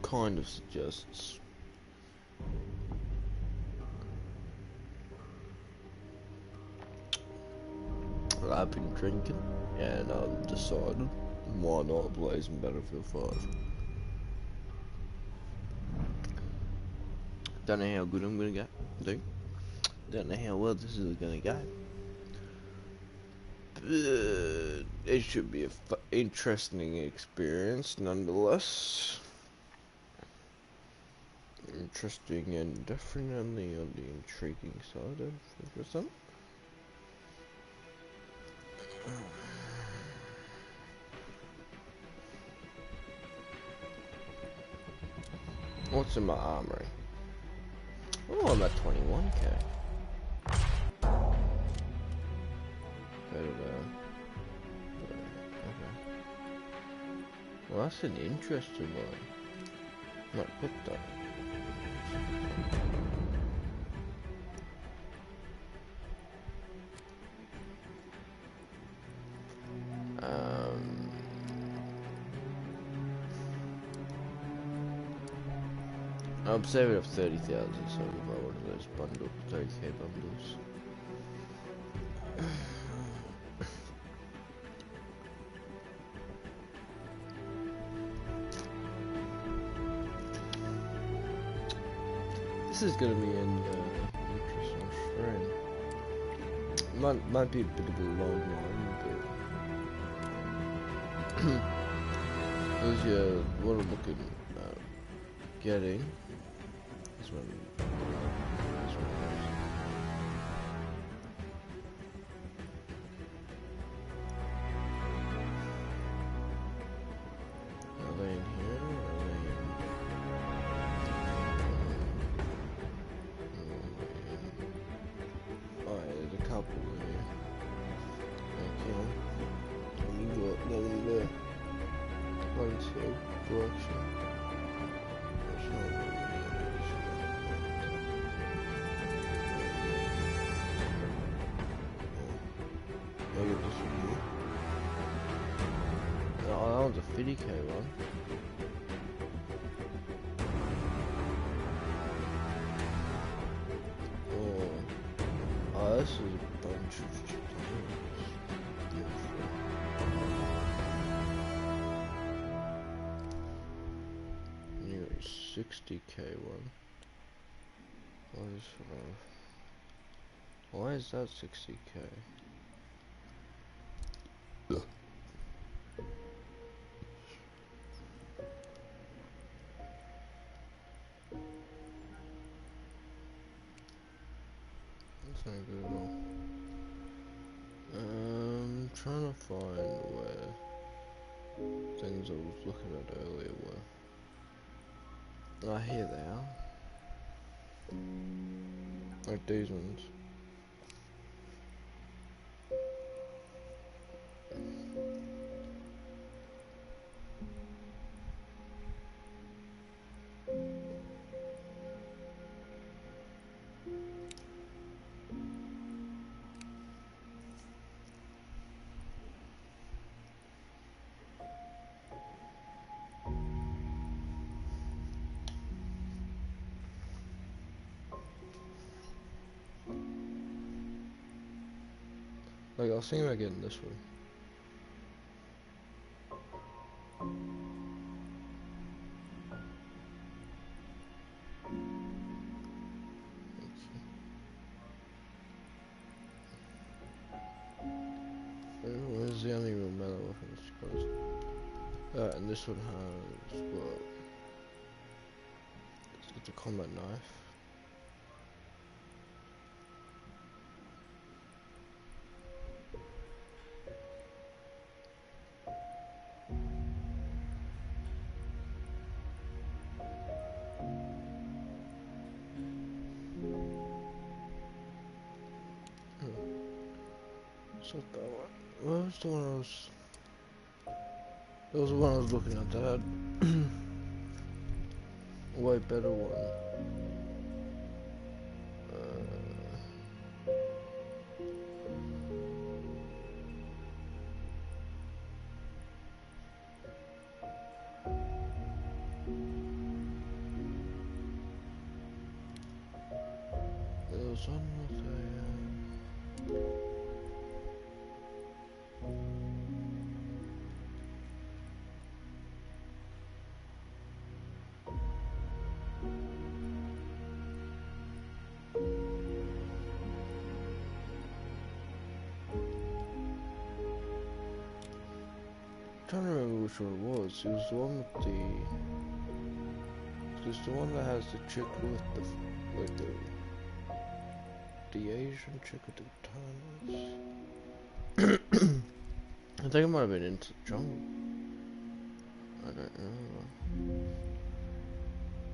kind of suggests I've been drinking and I've decided why not play some Battlefield 5. Don't know how good I'm gonna do. Don't know how well this is gonna go. But it should be a interesting experience nonetheless. Interesting and definitely on the intriguing side of everything. What's in my armory? Oh, I'm at 21k. Okay. Well, that's an interesting one. Might put that. I'm saving up 30,000, so I'll buy one of those 30k bundles. This is gonna be an interesting stream. Might be a bit of a long one, but as what I'm looking at getting is one. Are they in here? Are they in? Oh, yeah, there's a couple there. Okay. Let me go. One, two, direction. Maybe this one here. Oh, that one's a 50k one. Oh, this is a bunch of chickens. You got a 60k one. Why is that 60k? That's not good at all. Trying to find where things I was looking at earlier were. Ah, here they are. Like these ones. Like, I was thinking about getting this one. Where's the only real melee weapons? And this one has what? It's a combat knife. It's not that one. What was the one I was... That was the one I was looking at that had a way better one. trying to remember which one it was. It was the one with the. It was the one that has the chick with the Asian chick with the tunnels. I think it might have been Into the Jungle. I don't remember.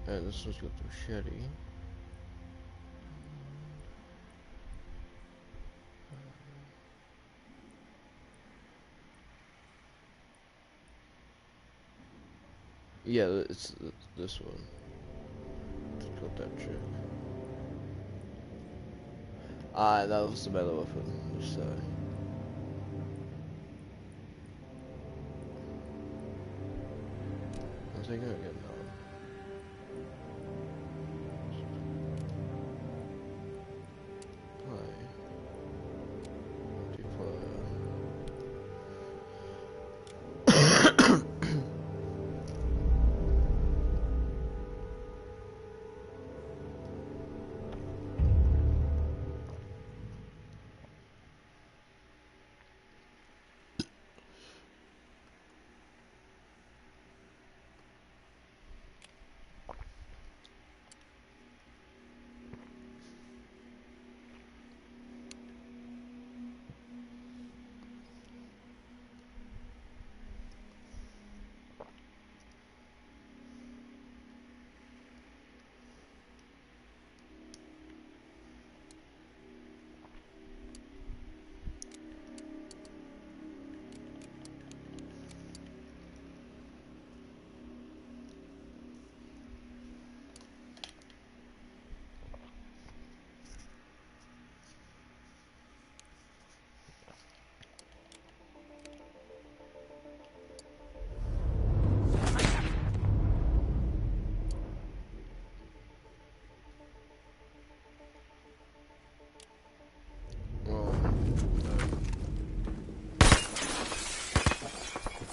And this one's got the machete. Yeah, it's this one. It's got that chick. Ah, that was the better weapon. Just say. I think I'm getting that one. Play. Multiplayer.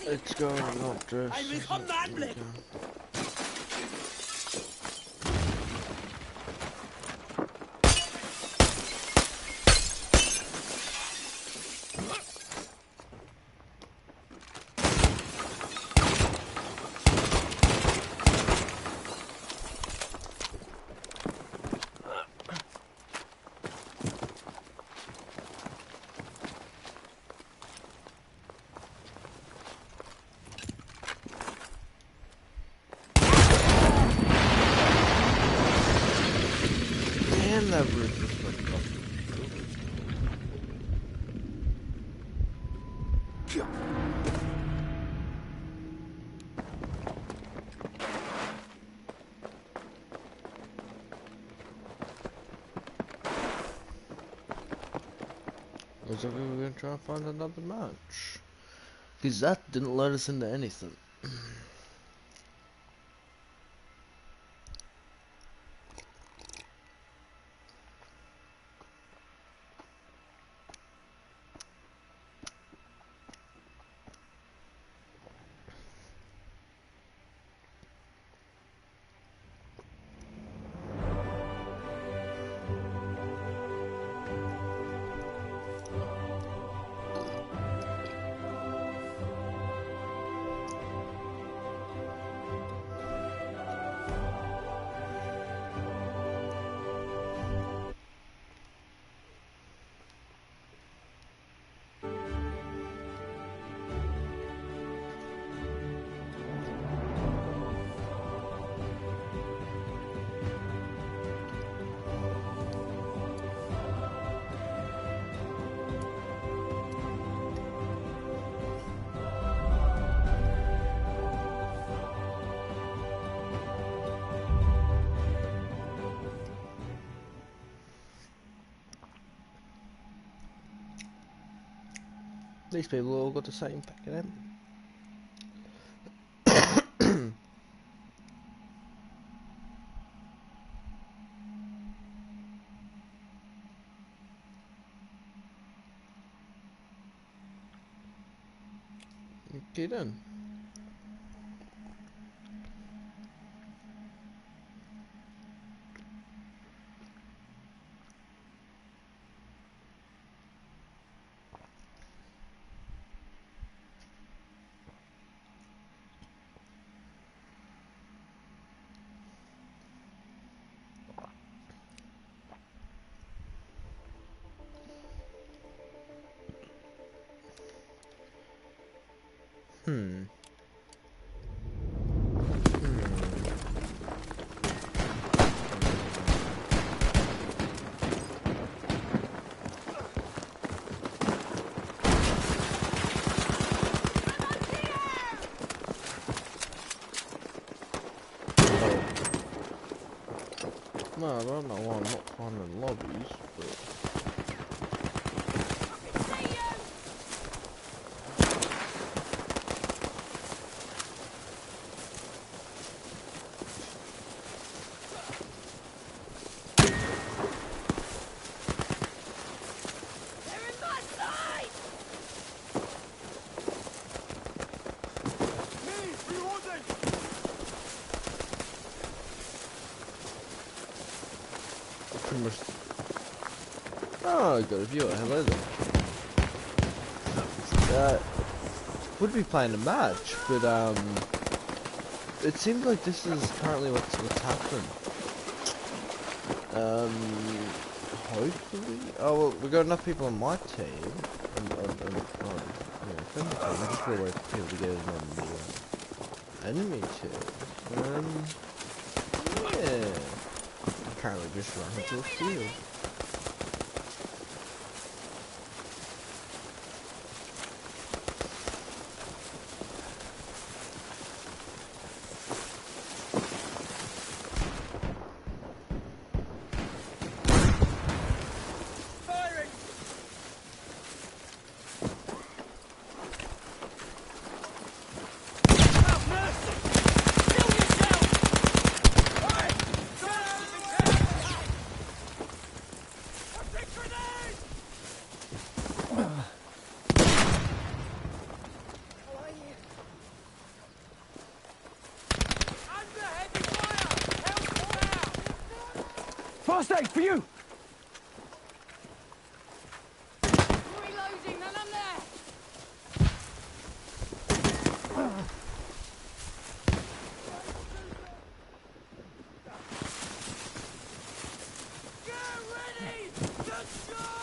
Let's go, not dress. Ein willkommener Anblick! Damn, that roof is fucking up. Looks like we were gonna try and find another match. Because that didn't let us into anything. These people all got the same fucking end. Okay then. Hmm. No, I don't know why I'm not finding lobbies, but... Pretty much... Oh, I got a viewer. Hello there. Would be playing a match, but it seems like this is currently what's happening. Hopefully. Oh well, we got enough people on my team. Yeah, friendly team. I just really wait for people to get in on the enemy team. Yeah. I'm currently just running to a field. Fast aid for you! Reloading, and I'm there! Get ready to charge!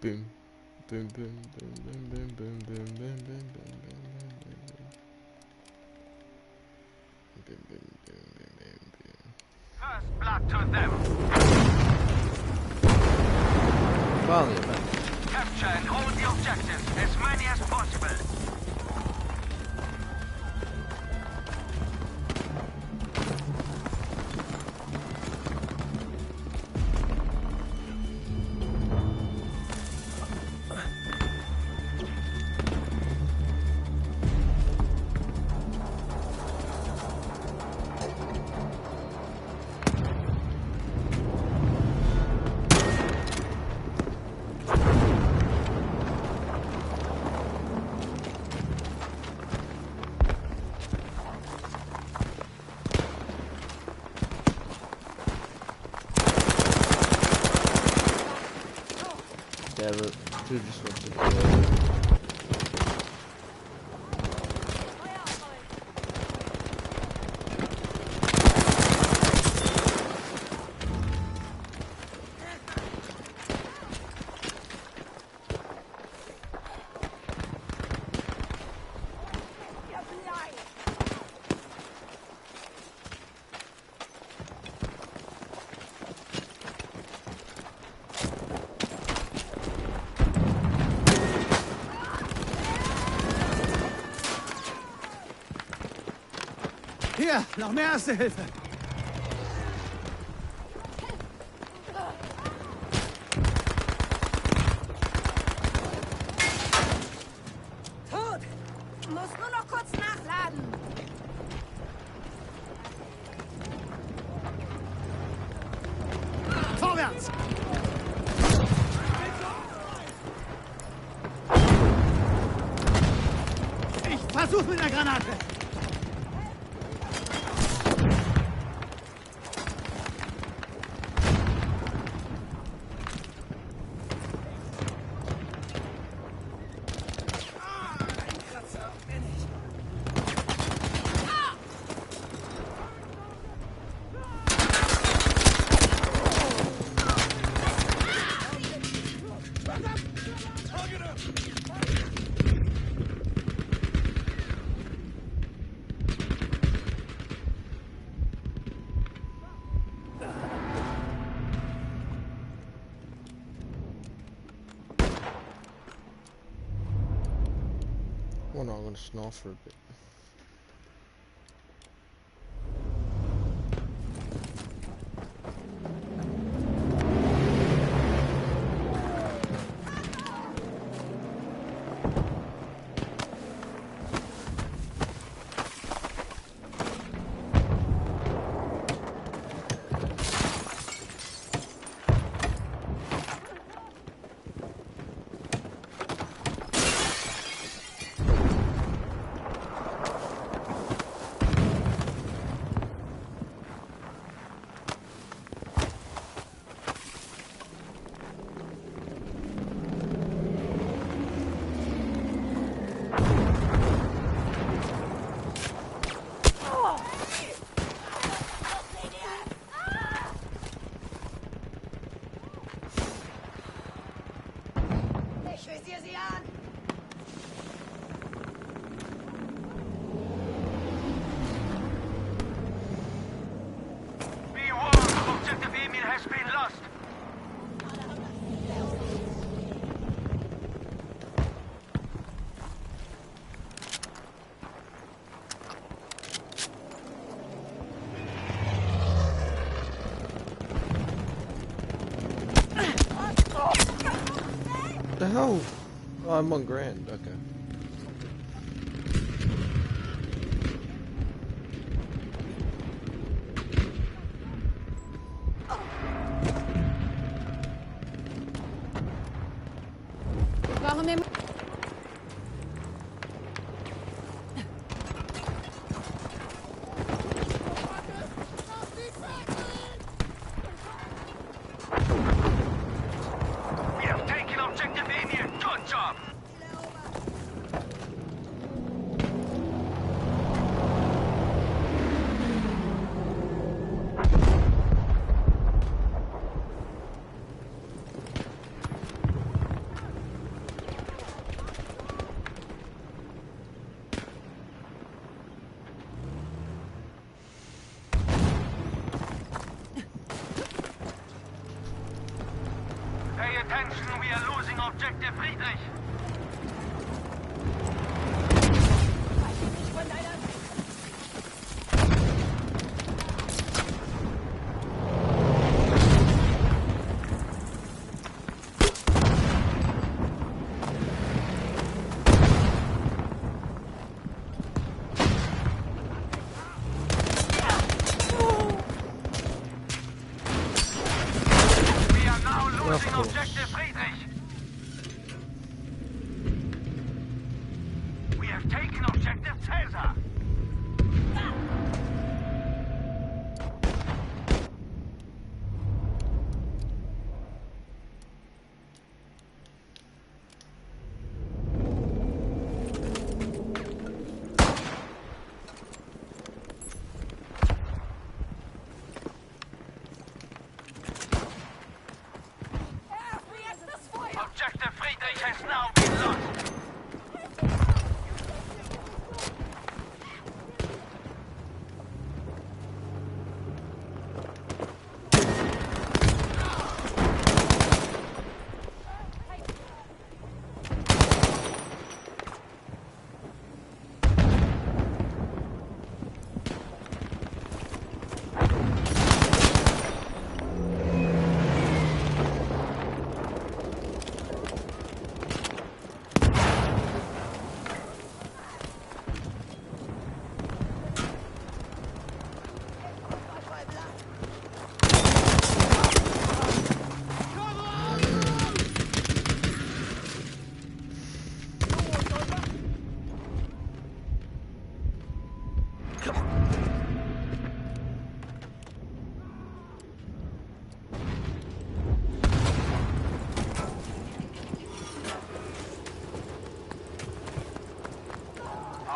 Boom. Boom, boom, boom, boom, boom, boom, boom, boom, boom, boom, boom, boom, boom, boom, boom, boom, boom. First blood to them. Finally, man. Capture and hold the objectives, as many as possible. Yeah, but dude just wants to go. Hier, noch mehr Erste Hilfe. Tot! Muss nur noch kurz nachladen. Vorwärts! Ich versuche mit einer Granate. Well, no, I'm gonna snarl for a bit. Ich visiere sie an. Be warned, objective Emil has been lost. What the hell? Oh, I'm on Grand. Okay. Brauchen wir... We have taken objective Emil. Good job. Attention, we are losing objective Friedrich. Objective Friedrich! We have taken objective Caesar! Objective Friedrich has now been lost.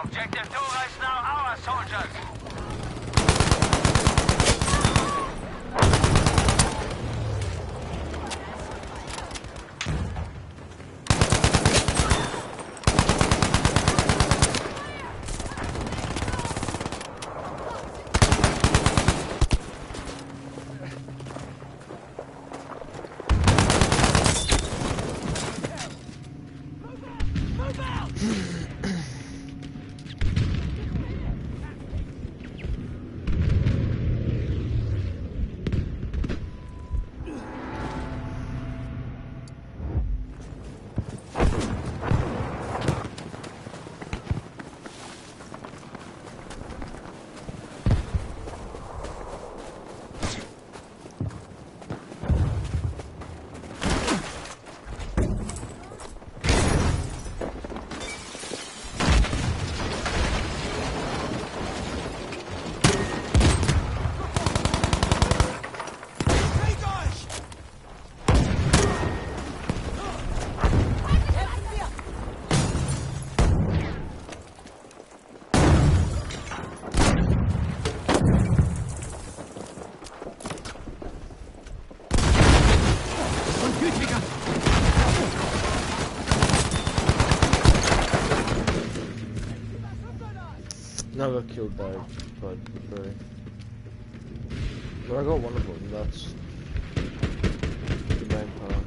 Objective Dora is now our soldiers. Never killed that, but very. But I got one of them, that's the main part.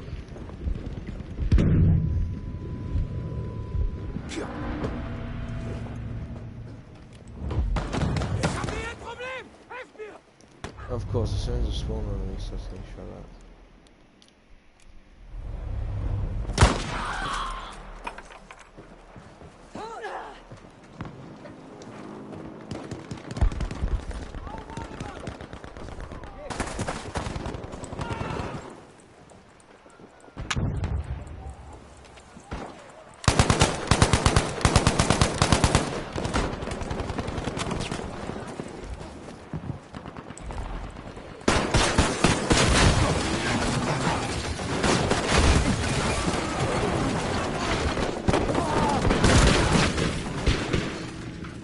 Of course, as soon as the spawn enemy starts getting shot at.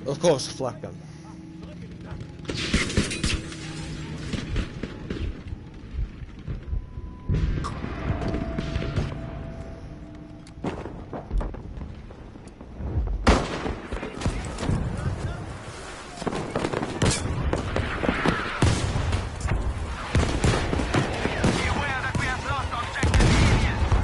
Of course, flak gun. Be aware that we have lost objective Union.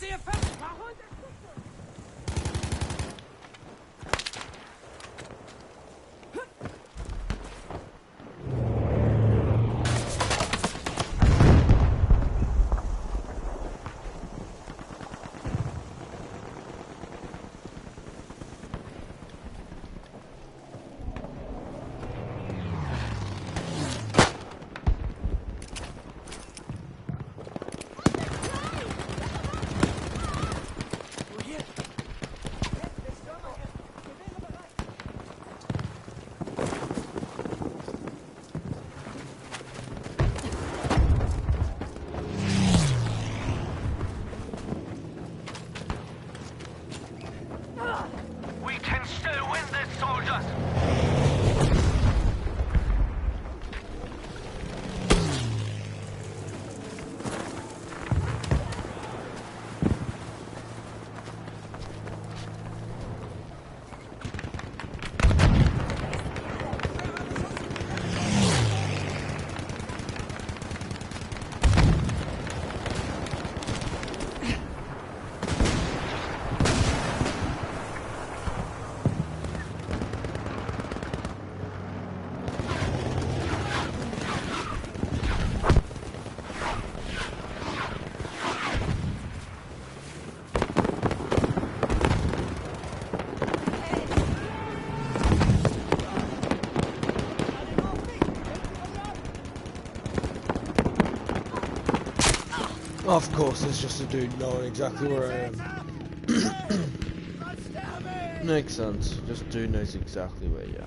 sehe fünf. Warum? We can still win this, soldiers! Of course, it's just a dude knowing exactly where I am. Makes sense. Just a dude knows exactly where you are.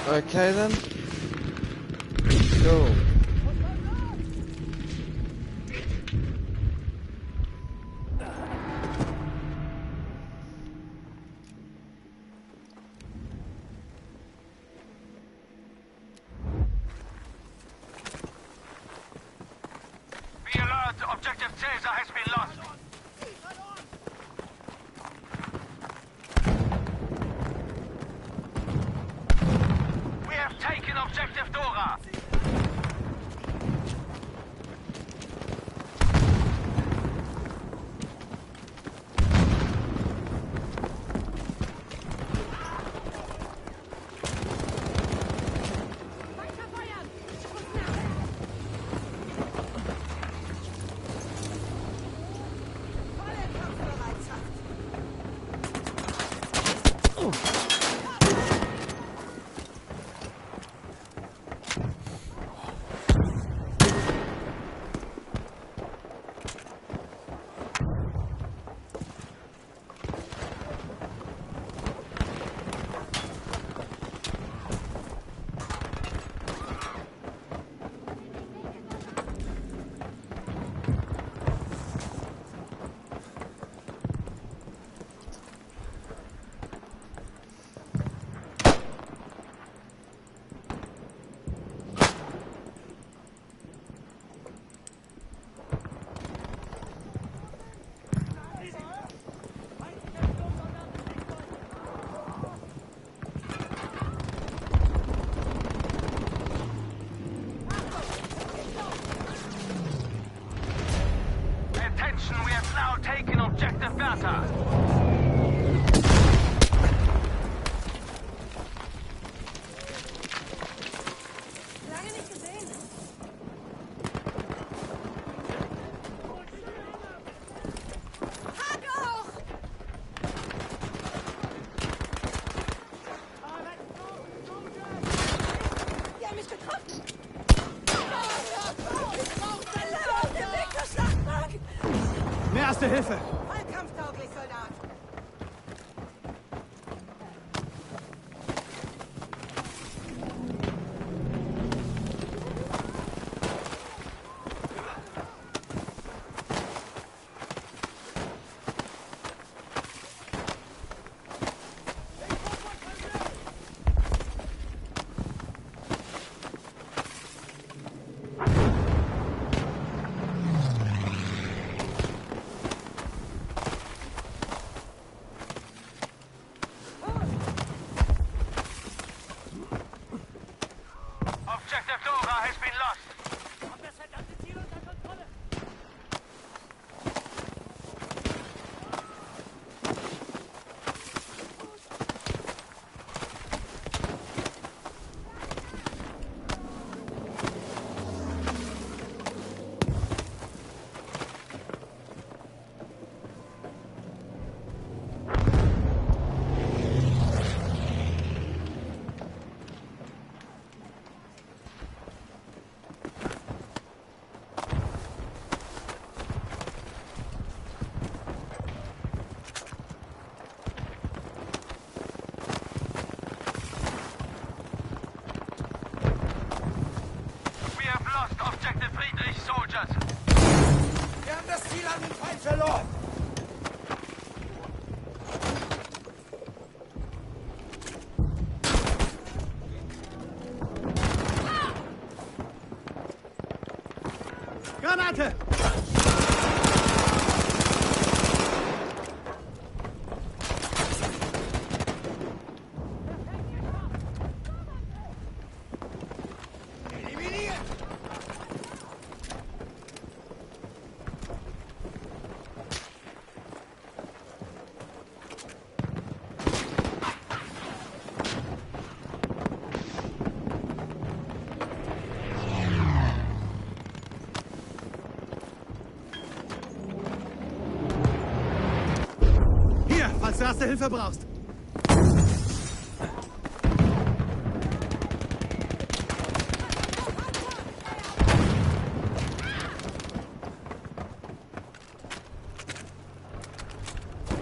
Okay then. Cool. Be alert, objective Caesar has been lost. We have taken objective Dora. We have now taken objective Bertha. Lange nicht gesehen. Hack auch! Die haben mich getroffen! Ich brauche Salat auf dem Weg zur Schlachtbank! Mehr Erste Hilfe! Vollkampftauglich, Soldat! Alpha has been lost. We have lost Objective Friedrich, soldiers. Wir haben das Ziel an den Feind verloren. Granate! Eliminiert! Hier, falls du erste Hilfe brauchst.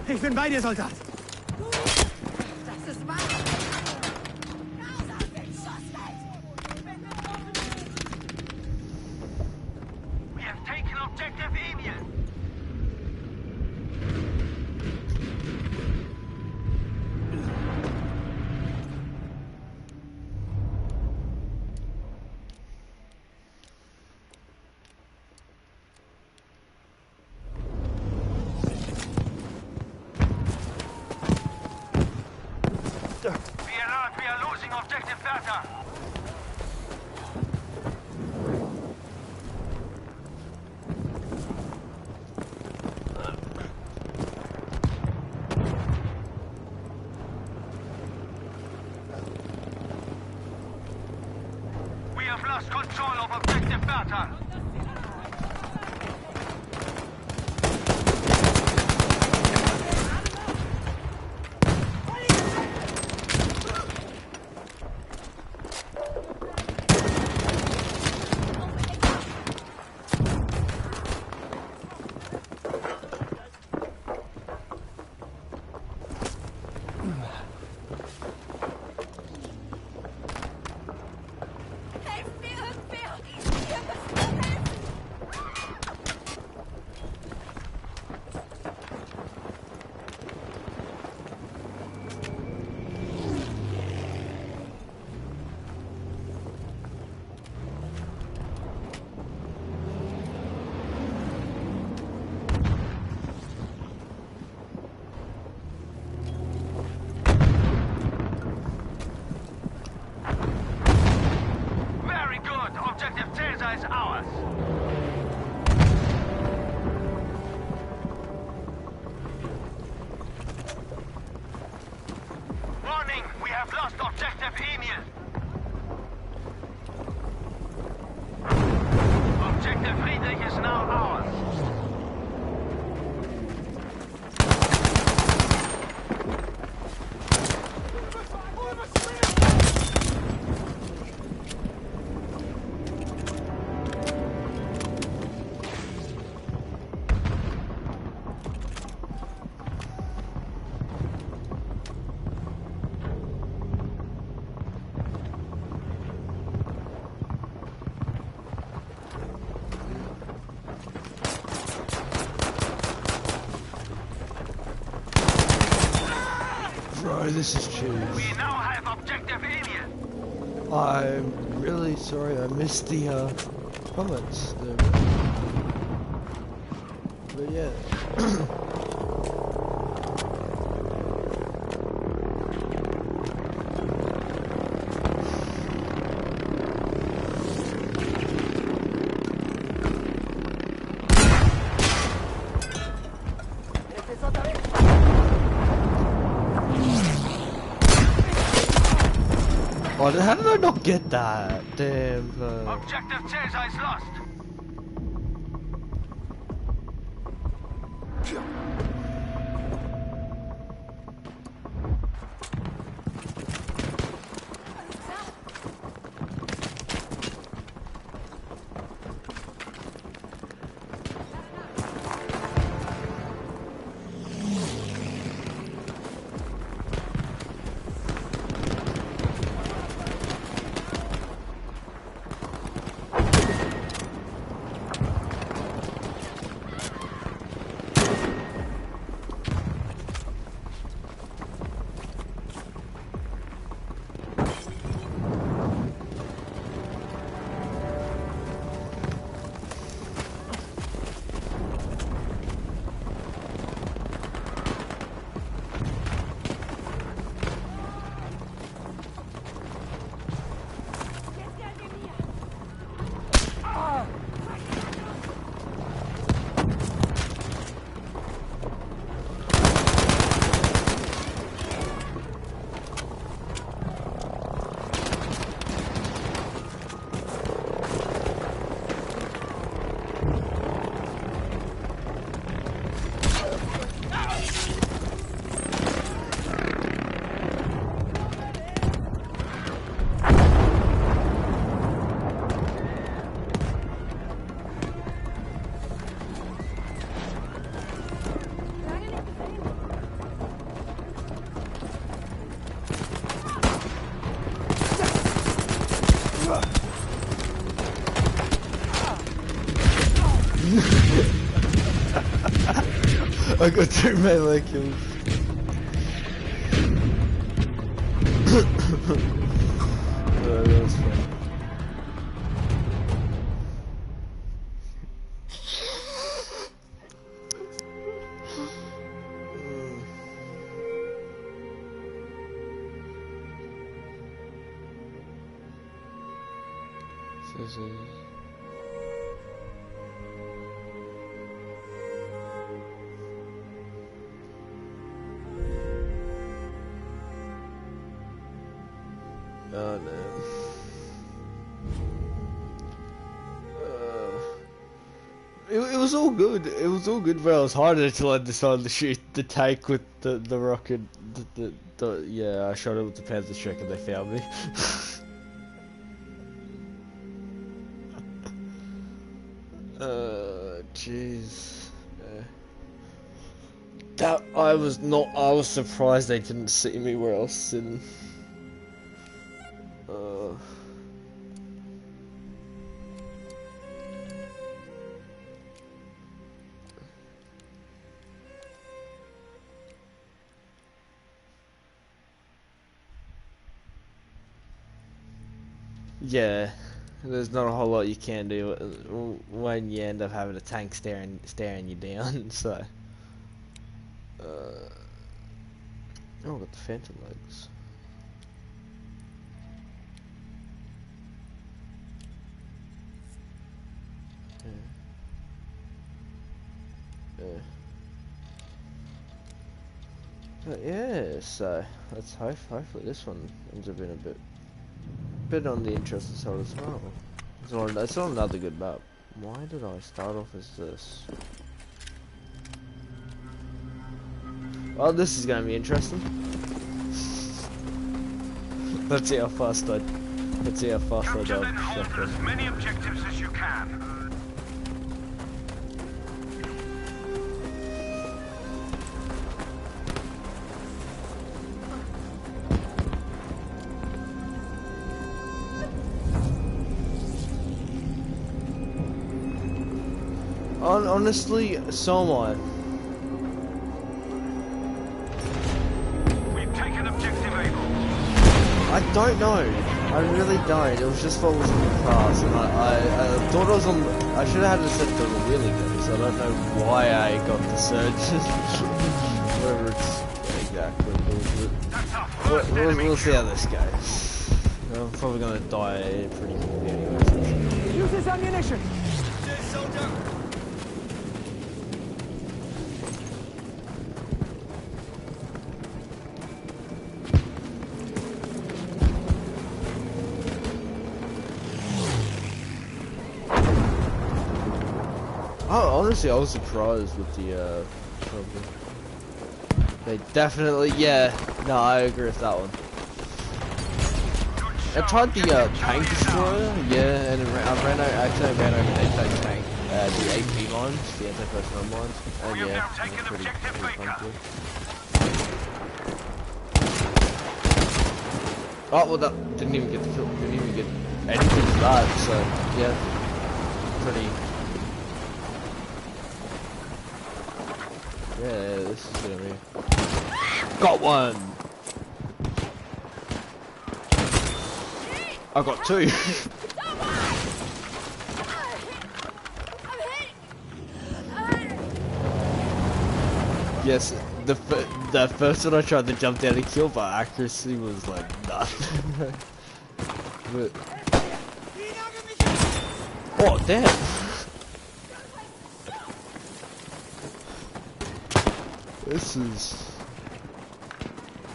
Ich bin bei dir, Soldat. Das ist wahr. Raus aus dem Schussfeld! We have taken Objective Emil. Be alert, we are losing Objective Bertha. We have lost control of Objective Bertha. Helft mir irgendwer! Wir müssen mir helfen! Very good. Objective Caesar is ours. Warning, we have lost Objective Emil. Objective Friedrich is now ours. Bro, this is cheese. We now have Objective Emil. I'm really sorry I missed the comments there. But yeah. Oh, how did I not get that? Damn. Objective Caesar is lost. I got 2 melee kills. Oh, that was fun. Oh no. It was all good. It was all good, but it was harder until I decided to shoot the tank with the rocket. Yeah, I shot it with the Panther Shrek and they found me. Jeez. That I was surprised they didn't see me where I was sitting. Yeah, there's not a whole lot you can do when you end up having a tank staring you down. So, oh, I got the phantom legs. But yeah, so let's hopefully this one ends up being a bit on the interesting side as well. It's not another good map. Why did I start off as this? Well, this is going to be interesting. Let's see how fast I Capture and hold as many objectives as you can. Honestly, so am I. We've taken objective Able. I don't know. I really don't. It was just what was in the class, and I thought it was on. I should have had it set to the wheelie gun, so I don't know why I got the surge. Whatever it's exactly. We'll see how this goes. I'm probably gonna die pretty quickly anyway. Use this ammunition. Oh, honestly, I was surprised with the problem. They definitely, yeah. No, I agree with that one. I tried the tank destroyer, yeah, and I ran over that tank, the AP mines, the anti-personnel mines, and yeah, it was pretty funky. Oh, well, that didn't even get the kill, didn't even get anything for that, so yeah, pretty. Yeah, this is gonna be. Got one! I got two! Yes, the first one I tried to jump down and kill, but accuracy was like nothing. But... Oh, damn! This is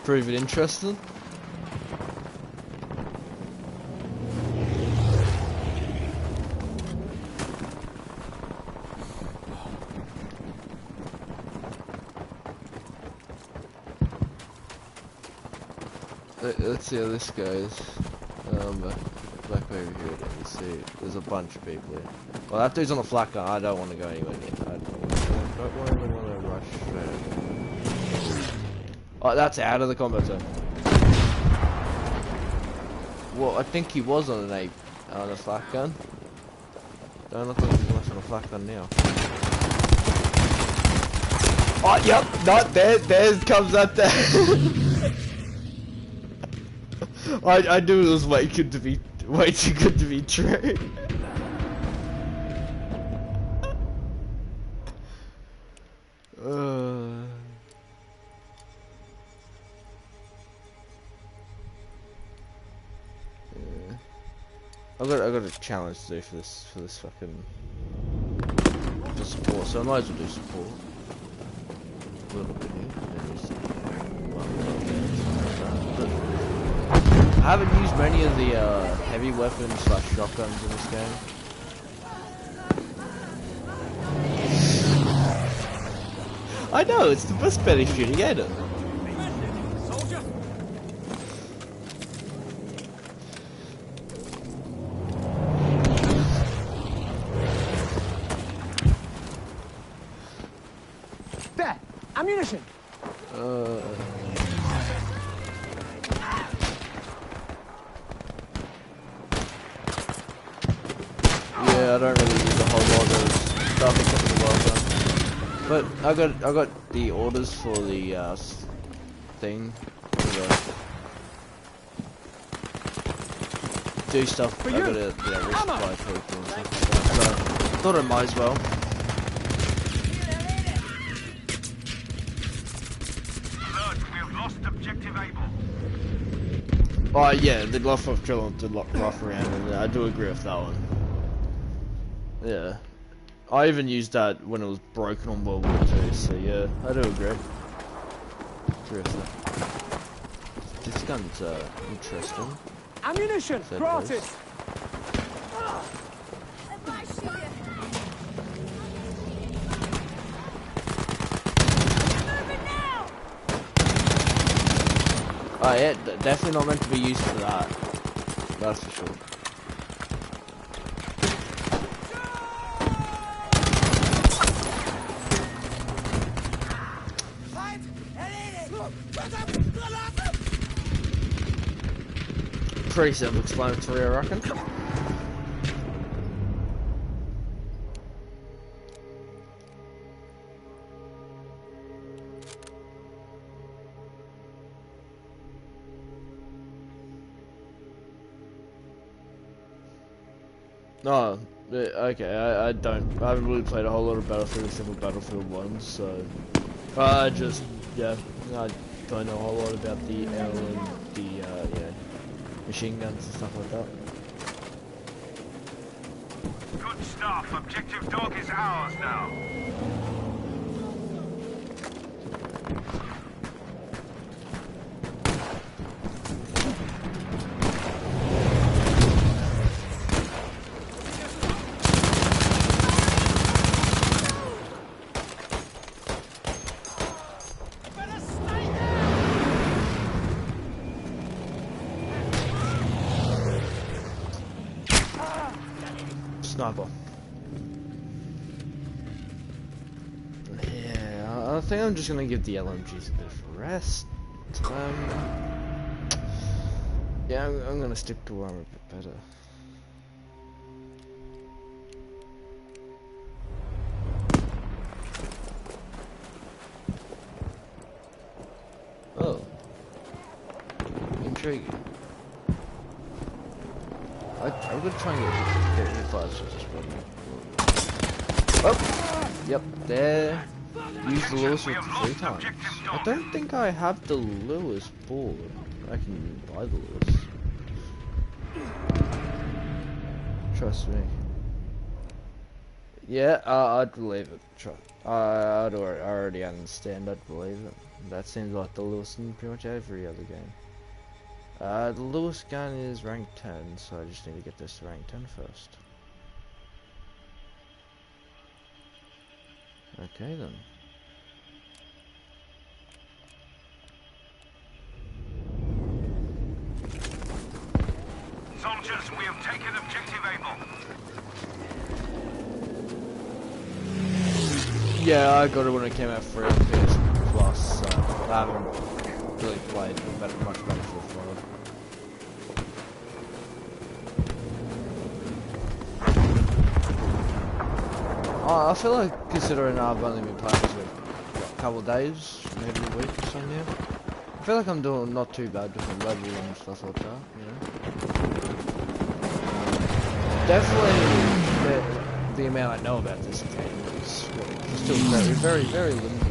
proving interesting. Let's see how this goes. Back over here, let me see. There's a bunch of people here. Well, that dude's on the flak gun. I don't want to go anywhere near. I don't really want to rush straight. Oh, that's out of the combat zone. Well, I think he was on a flak gun. Don't look like he's much on a flak gun now. Oh, yep, not there. There comes that there. I knew it was way too good to be true. I got a challenge to do for this fucking support, so I might as well do support. A little bit here. I haven't used many of the heavy weapons / shotguns in this game. I know, it's the best better shooting at it. There! Ammunition! Yeah, I don't really use a whole lot of stuff except for the well done. But I got the orders for the thing to do stuff. I got to resupply people and stuff. So thought I might as well. Alert, we have lost objective Able. Oh yeah, the glove of drill to rough around, and I do agree with that one. Yeah, I even used that when it was broken on World War II, so yeah, I do agree. Interesting. This gun's interesting. Ammunition! Granted! Oh yeah, definitely not meant to be used for that. That's for sure. Pretty self-explanatory, I reckon. No, okay, I haven't really played a whole lot of Battlefield except for Battlefield 1, so I just, yeah, I don't know a whole lot about the L and the, yeah, machine guns and stuff like that. Good stuff. Objective Dog is ours now. sniper. Yeah, I think I'm just gonna give the LMGs a bit of a rest. Yeah, I'm gonna stick to where I'm a bit better. Oh. Intriguing. I'm gonna try and get hit fires just running. Oh! Yep, there. Use the Lewis with 3 times. I don't think I have the Lewis board. I can buy the Lewis. Trust me. Yeah, I'd believe it. I already understand. I'd believe it. That seems like the Lewis in pretty much every other game. The Lewis gun is rank 10, so I just need to get this to rank 10 first. Okay then. Soldiers, we have taken objective Able. Yeah, I got it when it came out free on PS Plus, so I haven't really played much Battlefield 5. I feel like, considering I've only been playing for a couple of days, maybe a week or so now, I feel like I'm doing not too bad with the level and stuff like that, you know? Definitely the amount I know about this game is still very limited.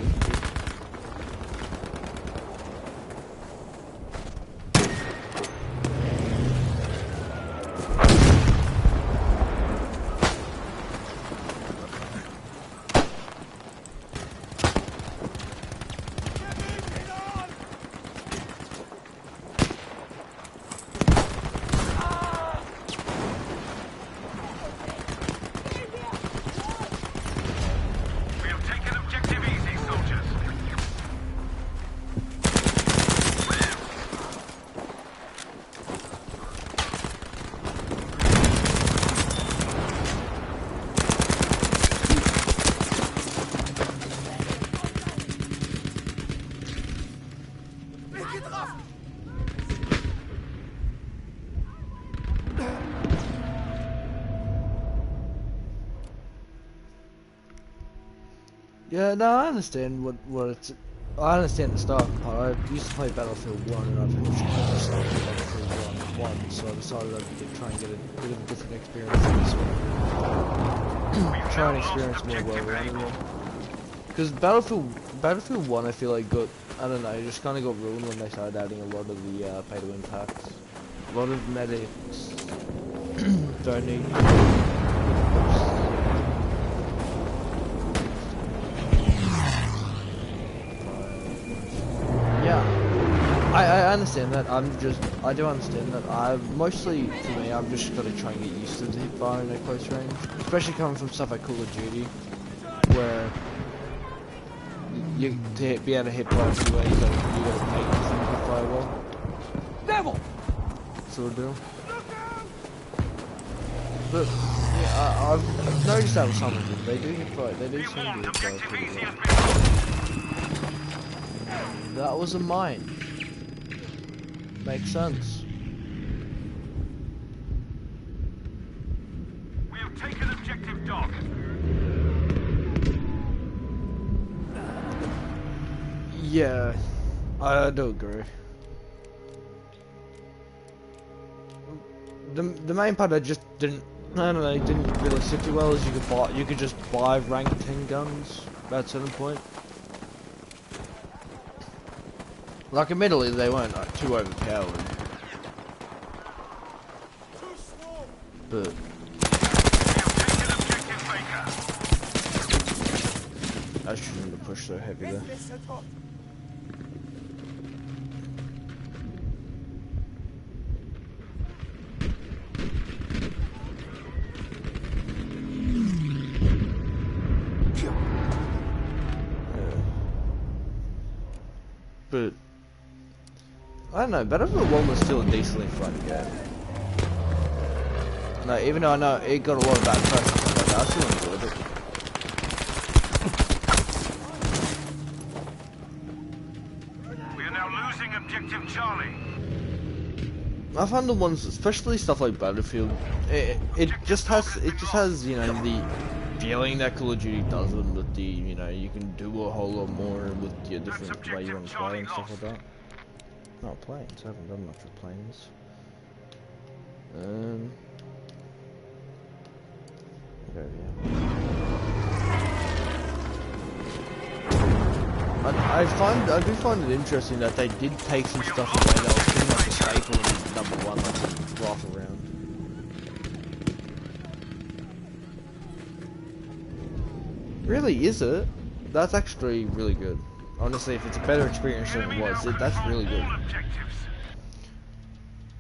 Yeah, no, I understand what it's. I understand the start part. I used to play Battlefield 1 and I've just started Battlefield 1, so I decided I'd try and get a bit of a different experience in this one. Try and experience more well-rounded one. Because Battlefield 1 I feel like got, I don't know, it just kind of got ruined when they started adding a lot of the pay-to-win packs. A lot of medics don't need... I understand that. I do understand that. Mostly for me, I'm just gotta try and get used to the hip fire in a close range, especially coming from stuff like Call of Duty, where you to be able to hit fire two ways, you gotta make yourself hip fire well. Devil! Sort of deal. But yeah, I've noticed that with some of them. They do hip fire. They do seem to hip fire pretty well. That was a mine. Makes sense. We have taken objective Dog. Yeah, I do agree. The main part I just didn't really sit too well is you could just buy rank 10 guns at a certain point. Like, admittedly, they weren't too overpowered. But... I shouldn't have pushed so heavy there. But... I don't know, Battlefield 1 was still a decently fun game. No, even though I know it got a lot of bad press and stuff like that, I still enjoyed it. We are now losing objective Charlie. I find the ones, especially stuff like Battlefield, it just has you know the feeling that Call of Duty does, and with the you know you can do a whole lot more with your different way you want to play and stuff like that. Not planes. I haven't done much with planes. There we go. I do find it interesting that they did take some stuff away that was pretty much a staple in number one, like the rifle round. Really, is it? That's actually really good. Honestly, if it's a better experience than it was, that's really good.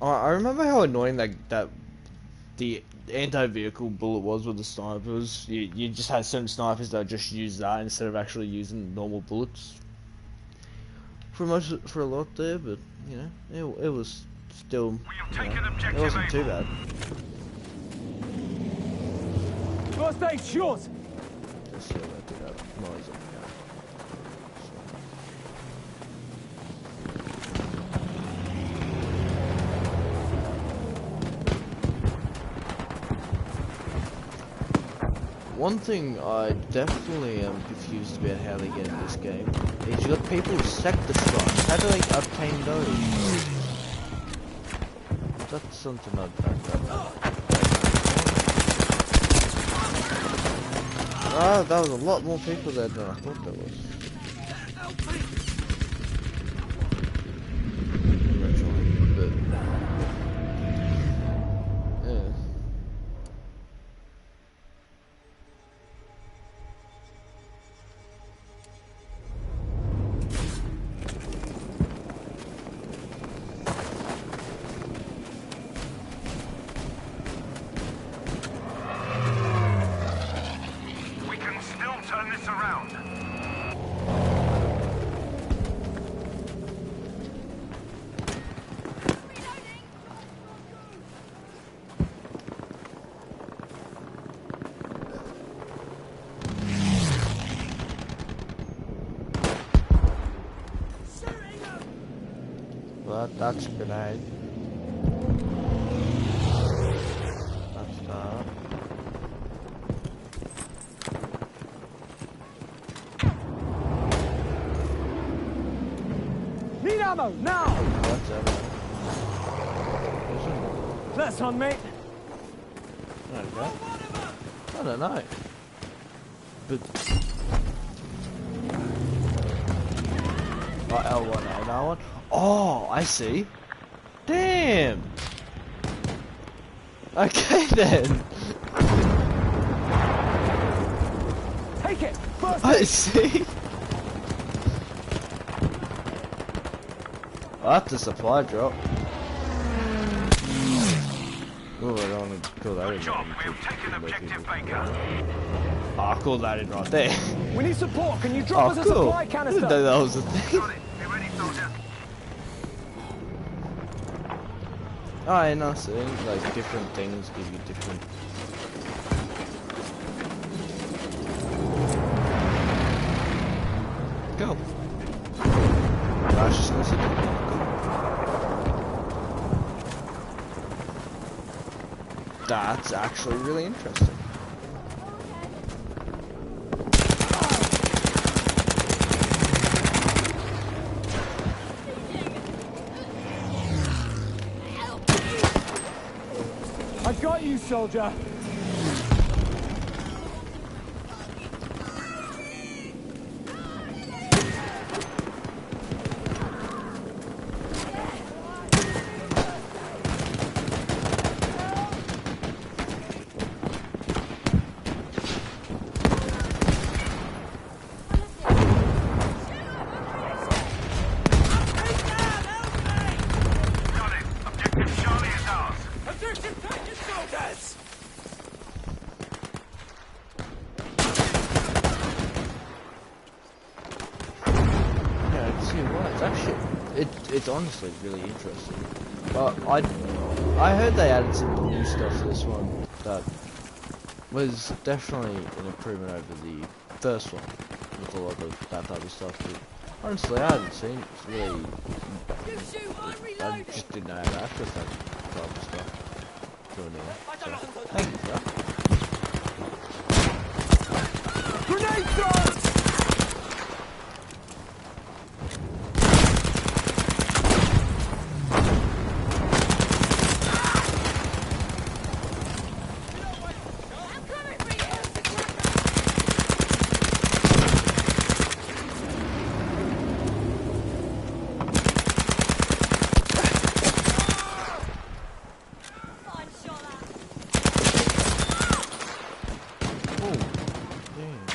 I remember how annoying that the anti-vehicle bullet was with the snipers. You just had certain snipers that just use that instead of actually using normal bullets. For a lot there, but you know, it was still, you know, it wasn't too bad. First aid short. Just see that did that noise on the One thing I definitely am confused about how they get in this game is you got people with sector strikes. How do they obtain those? That's something I don't know. Ah, that was a lot more people there than I thought there was. That's a grenade. That's that. Need ammo now. What's that? That's on, mate. Okay. I don't know. But L1, L1. Oh, I see. Damn. Okay then. Take it. First I see. Oh, that's a supply drop. Oh, I don't want to call that in. Good job. We have taken objective Baker. Oh, I'll call that in right there. We need support. Can you drop us a cool. supply I canister? didn't know that was a thing. Got it. Be ready, soldier. Oh, and I see, like, different things give you different... Go! I was just gonna sit down. That's actually really interesting. I got you, soldier. Got it. Objective Charlie is ours. Objective taken, soldiers. Yeah, I can see why. It's actually, it's honestly really interesting. But I heard they added some new stuff to this one that was definitely an improvement over the first one with a lot of that type of stuff. But honestly, I hadn't seen it. It's really, You shoot, I'm I reloading. just didn't know how to act with that type of stuff. Doing it. So, thank you for that. Grenade thrown! I'm coming for you. Fine shot at. Oh, damn.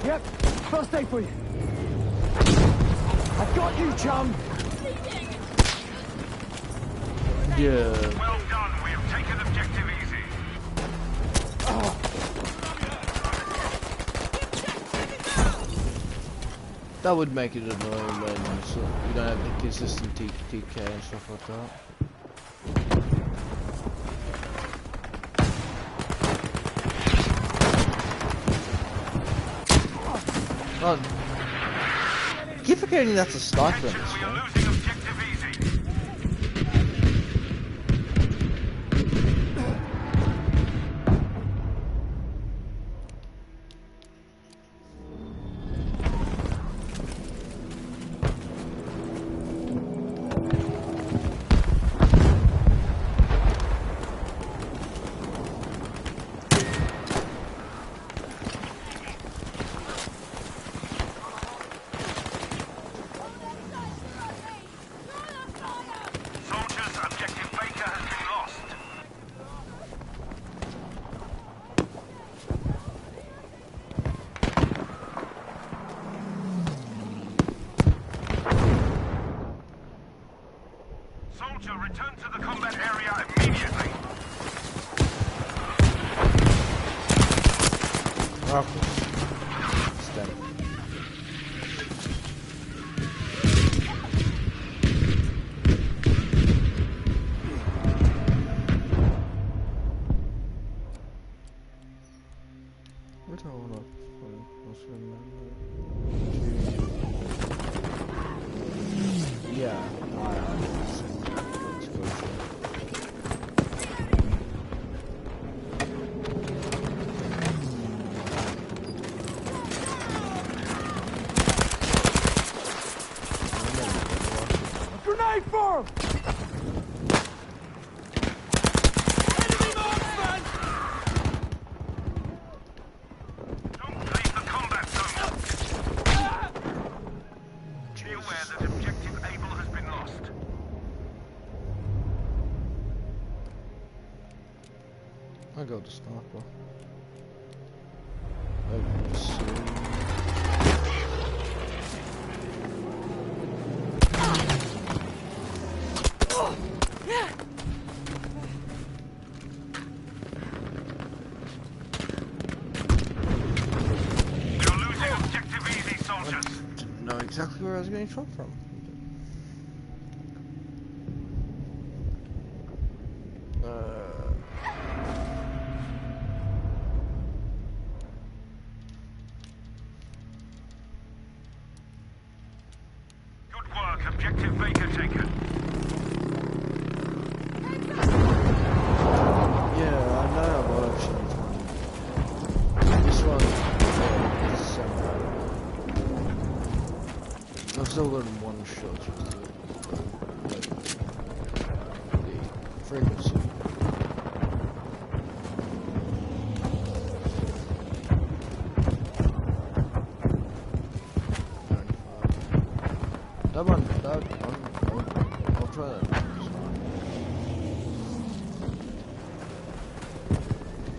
Yep, first aid for you. I've got you, chum. Yeah. Well done. We have taken objective easy. That would make it annoying when you don't have the consistent TK and stuff like that. Oh, keep forgetting that's a sniper in Attention, this we are game. losing objective easy. Soldiers, objective Baker has been lost. Soldier, return to the combat area immediately. Okay. Stay. Where do I wanna yeah, let's go for it. Grenade for him! Don't leave the combat zone. Be aware that objective Able has been lost. I go to sniper. Let's see. You're losing objective easy, soldiers. Didn't know exactly where I was getting shot from. Good work, objective Baker taken. Yeah, I know I'm actually this one. Yeah, this still got one shot the frequency. That one, I'll try that.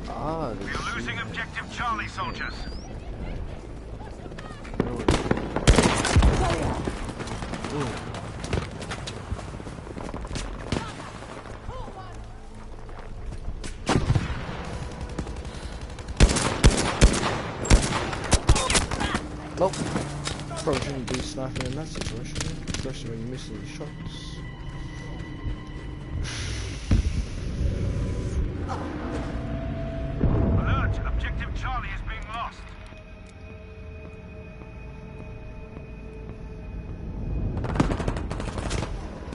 Ah, We are losing objective Charlie, soldiers. Nope. Probably shouldn't be sniping in that situation, especially when you're missing the shots. Alert! Objective Charlie is being lost.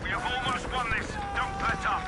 We have almost won this. Don't let up.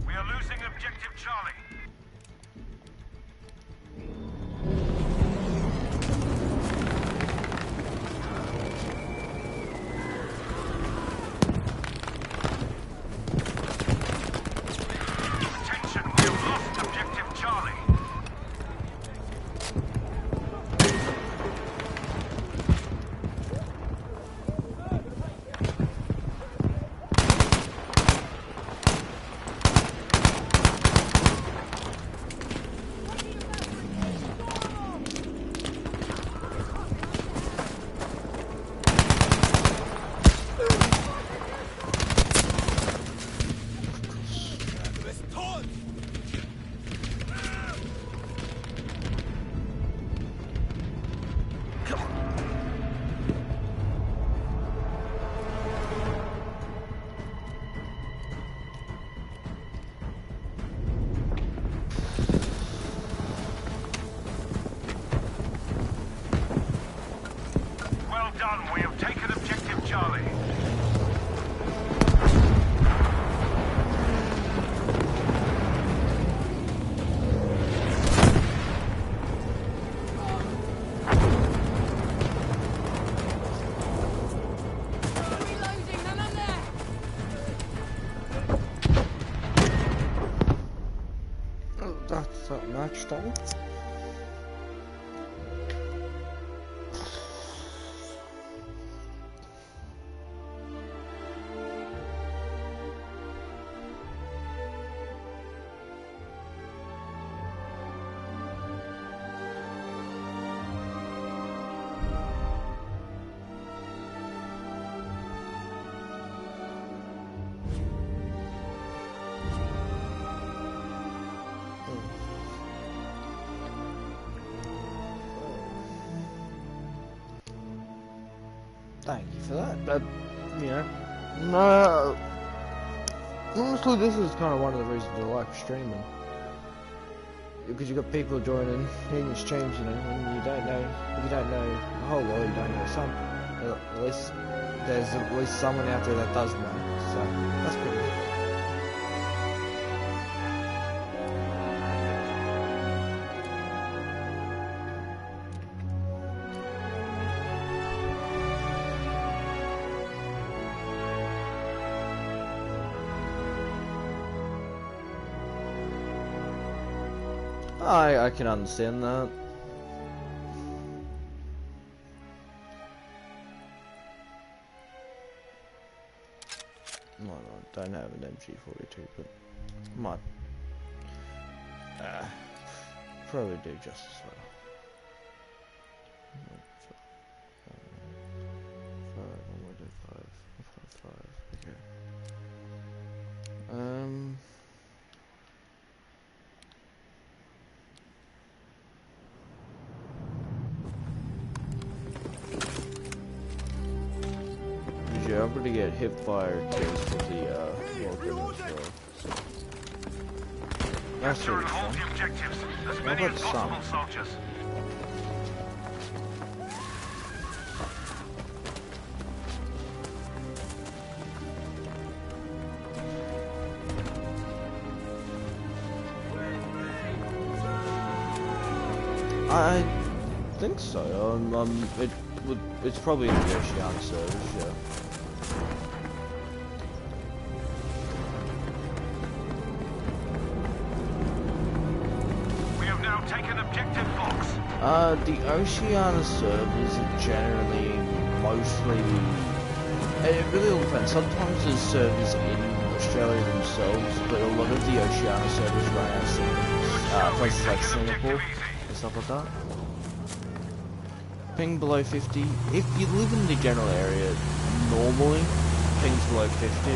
We are losing objective Charlie. Attention, we have lost objective Charlie. Du bist tot! Well done, we have taken objective Charlie. Reloading, none on there! Oh, that's that match done. Thank you for that. But, you know, no. Honestly, this is kind of one of the reasons I like streaming. Because you got people joining in streams, you know, and you don't know a whole lot, you don't know some. At least there's at least someone out there that does know. So that's pretty good. I can understand that. Well, I don't have an MG42, but might probably do just as well. Okay. you're able to get hip fire kills for the Vulcan as well. So. That's Capture really and hold fun. the objectives. As How many about as possible, some? soldiers. I think so. It's probably in the Oceania servers, yeah. We have now taken objective Fox. The Oceania servers are generally mostly. It really all depends. Sometimes there's servers in Australia themselves, but a lot of the Oceania servers run out of places like Singapore and stuff like that. Ping below 50. If you live in the general area, normally ping's below 50.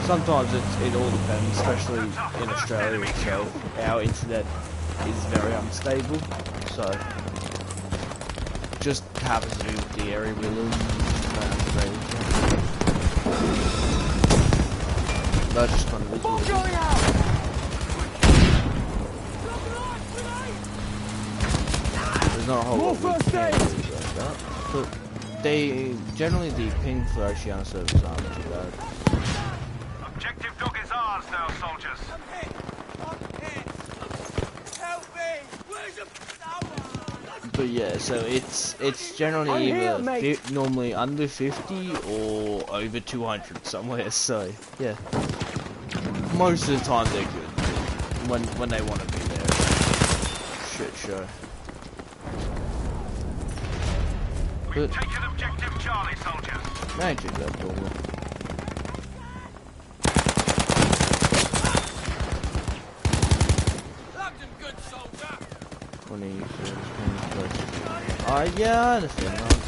Sometimes it all depends, especially in Australia itself. Our internet is very unstable, so just happens to be with the area we live in. That just kind of is what it is. There's not a whole lot we can do about that, but generally the ping for Oceania servers aren't too bad. Objective dog is ours now, soldiers. I'm hit! Help me! Where's the power? But yeah, so it's generally either normally under 50 or over 200 somewhere. So yeah, most of the time they're good when they want to be there. Shit show. We've But taken objective Charlie, soldiers. magic that door. Logged him good, soldier! 20, yeah, I understand that.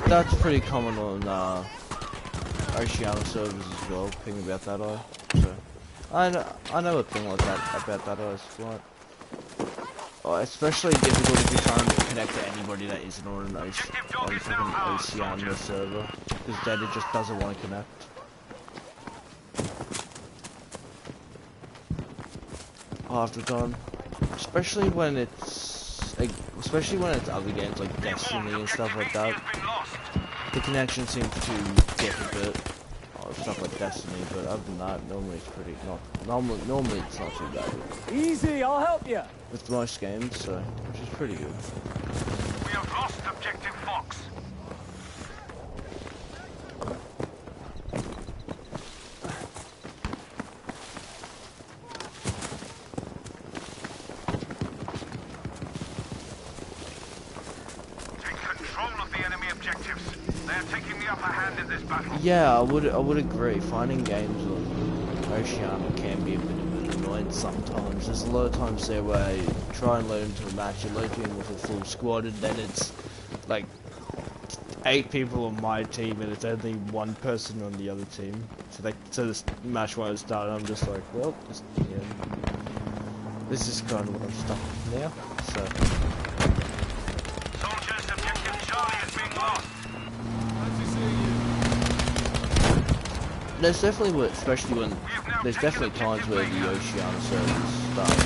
That's pretty common on Oceania servers as well. Ping about that eye. So I know a thing like that about that eye's flight. Oh, especially difficult if you're trying to connect to anybody that isn't on an Oceania server, because data just doesn't want to connect. Half the time, especially when it's other games like Destiny and stuff like that. The connection seems to get a bit. Stuff like Destiny, but other than that, normally it's pretty normally it's not too bad. Easy, I'll help you. With most games, so which is pretty good. We have lost objective Fox. Take control of the enemy objectives. They are taking the upper hand in this battle. Yeah, I would agree. Finding games on Oceania can be a bit of an annoyance sometimes. There's a lot of times there where you try and load into a match, you load in with a full squad, and then it's like 8 people on my team, and it's only 1 person on the other team. So this match won't start. I'm just like, well, this is kind of what I'm stuck with now. So. Soldiers, objective Charlie is being lost. There's definitely, especially when there's definitely times where the Oceania servers start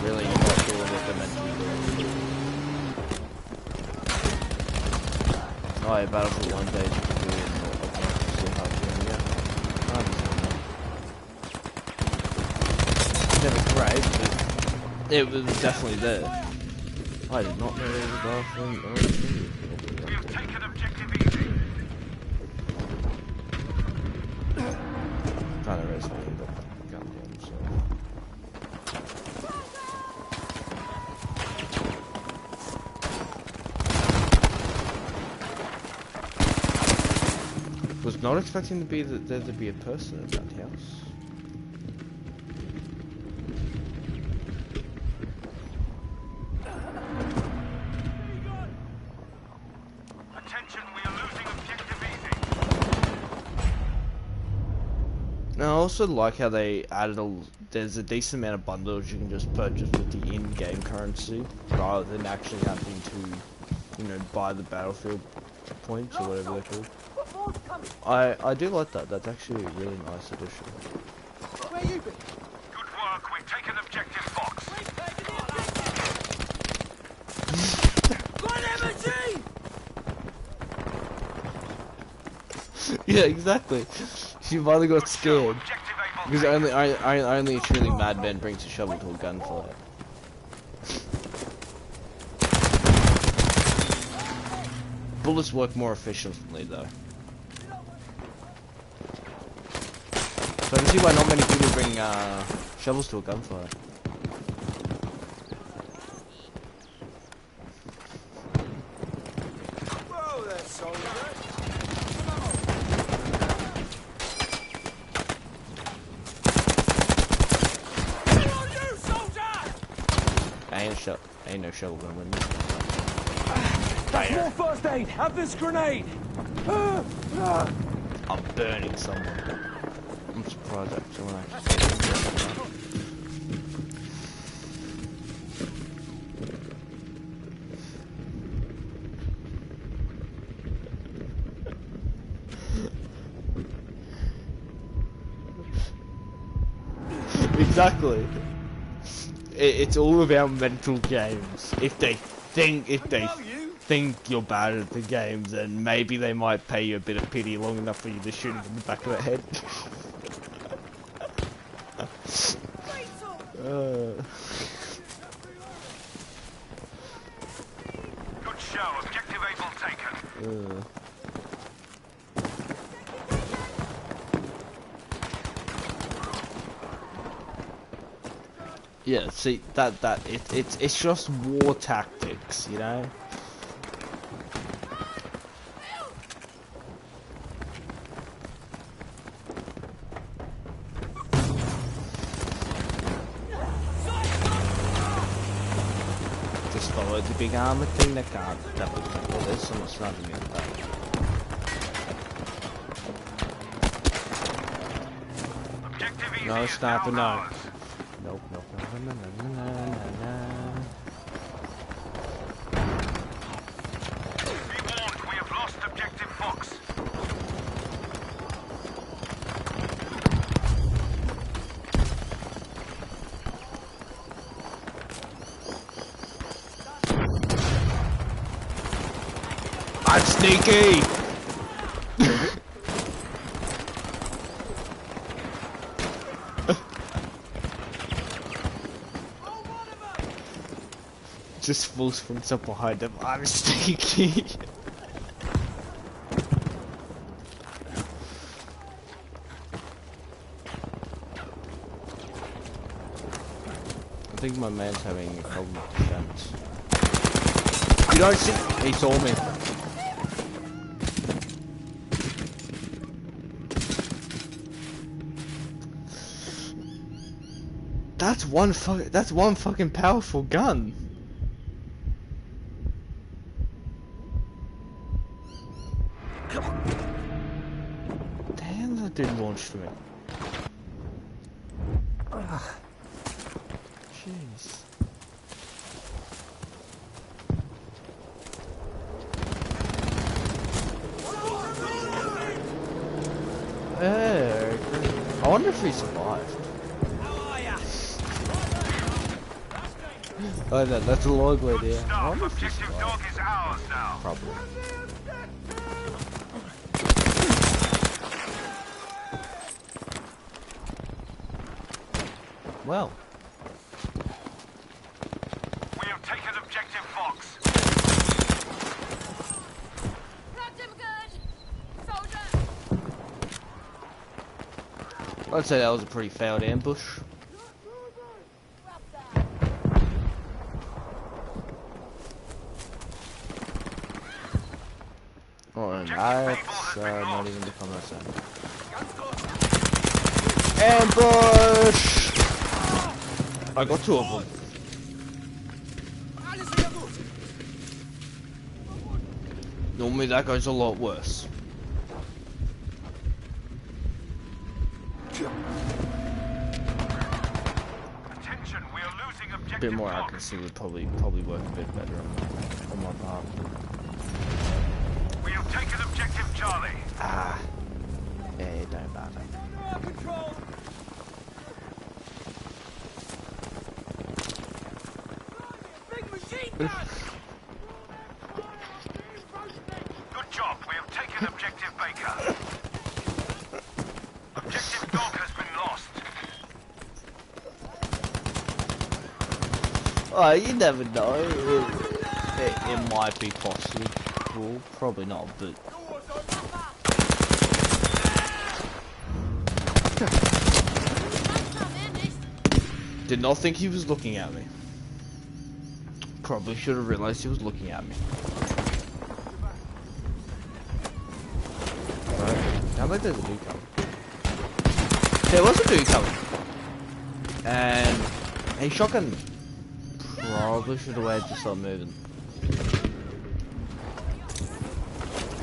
really not doing what they're meant to be doing. Oh yeah, Battlefield 1 days was really obviously hard to yeah. I understand that. Never great, but it was definitely there. I did not know there was a bathroom. We have taken objective easy. Trying to raise my hand up. Goddamn, so. Was not expecting to be there to be a person in that house. Attention, we are losing objective easy. Now, I also like how they added there's a decent amount of bundles you can just purchase with the in-game currency, rather than actually having to, buy the Battlefield points or whatever they're called. Football's coming. I do like that. That's actually a really nice addition. Where you been? Good work. We've taken objective Fox. One MG! Yeah, exactly. She finally got scared. Objective able Because only a truly madman brings a shovel to a gunfight. Bullets work more efficiently though. So I can see why not many people bring shovels to a gunfight. Whoa there, soldier. Come on, you soldier! Ain't no shovel gonna win. That's more first aid. Have this grenade. I'm burning someone. I'm surprised that someone actually. Exactly. It's all about mental games. If they think you're bad at the games, then maybe they might pay you a bit of pity long enough for you to shoot them in the back of the head. Good show. Objective able taken. Yeah, see it's just war tactics, you know. Just follow the big armor thing that can't. Oh, there's someone sniping me at the back. Objective easy No is sniper, now no. ours. Nope. Be warned, we have lost objective Fox. I'm sneaky! Just full springs up behind him. I'm sneaky. I think my man's having a problem with the defense. You don't see? He saw me. That's one fucking powerful gun. Damn, that did launch me. Jeez. Hey, I wonder if he survived. Oh no, that's a log lady. I Staff, wonder if he objective survived. dog is ours now. Probably. Well. We have taken objective Fox. Grabbed him good. Soldier. I'd say that was a pretty failed ambush. Grab that. Oh, and that's not even the comment I said. Ambush! I got two of them. Normally that goes a lot worse. Attention, we are losing A objective bit more Fox. accuracy would probably work a bit better on my part. We have Good job. We have taken objective Baker. Objective Dog has been lost. Oh, you never know. It might be possible. Probably not, but... Did not think he was looking at me. Probably should have realized he was looking at me. Sounds like there's a dude coming. There was a dude coming. And a shotgun. Probably should have waited to start moving.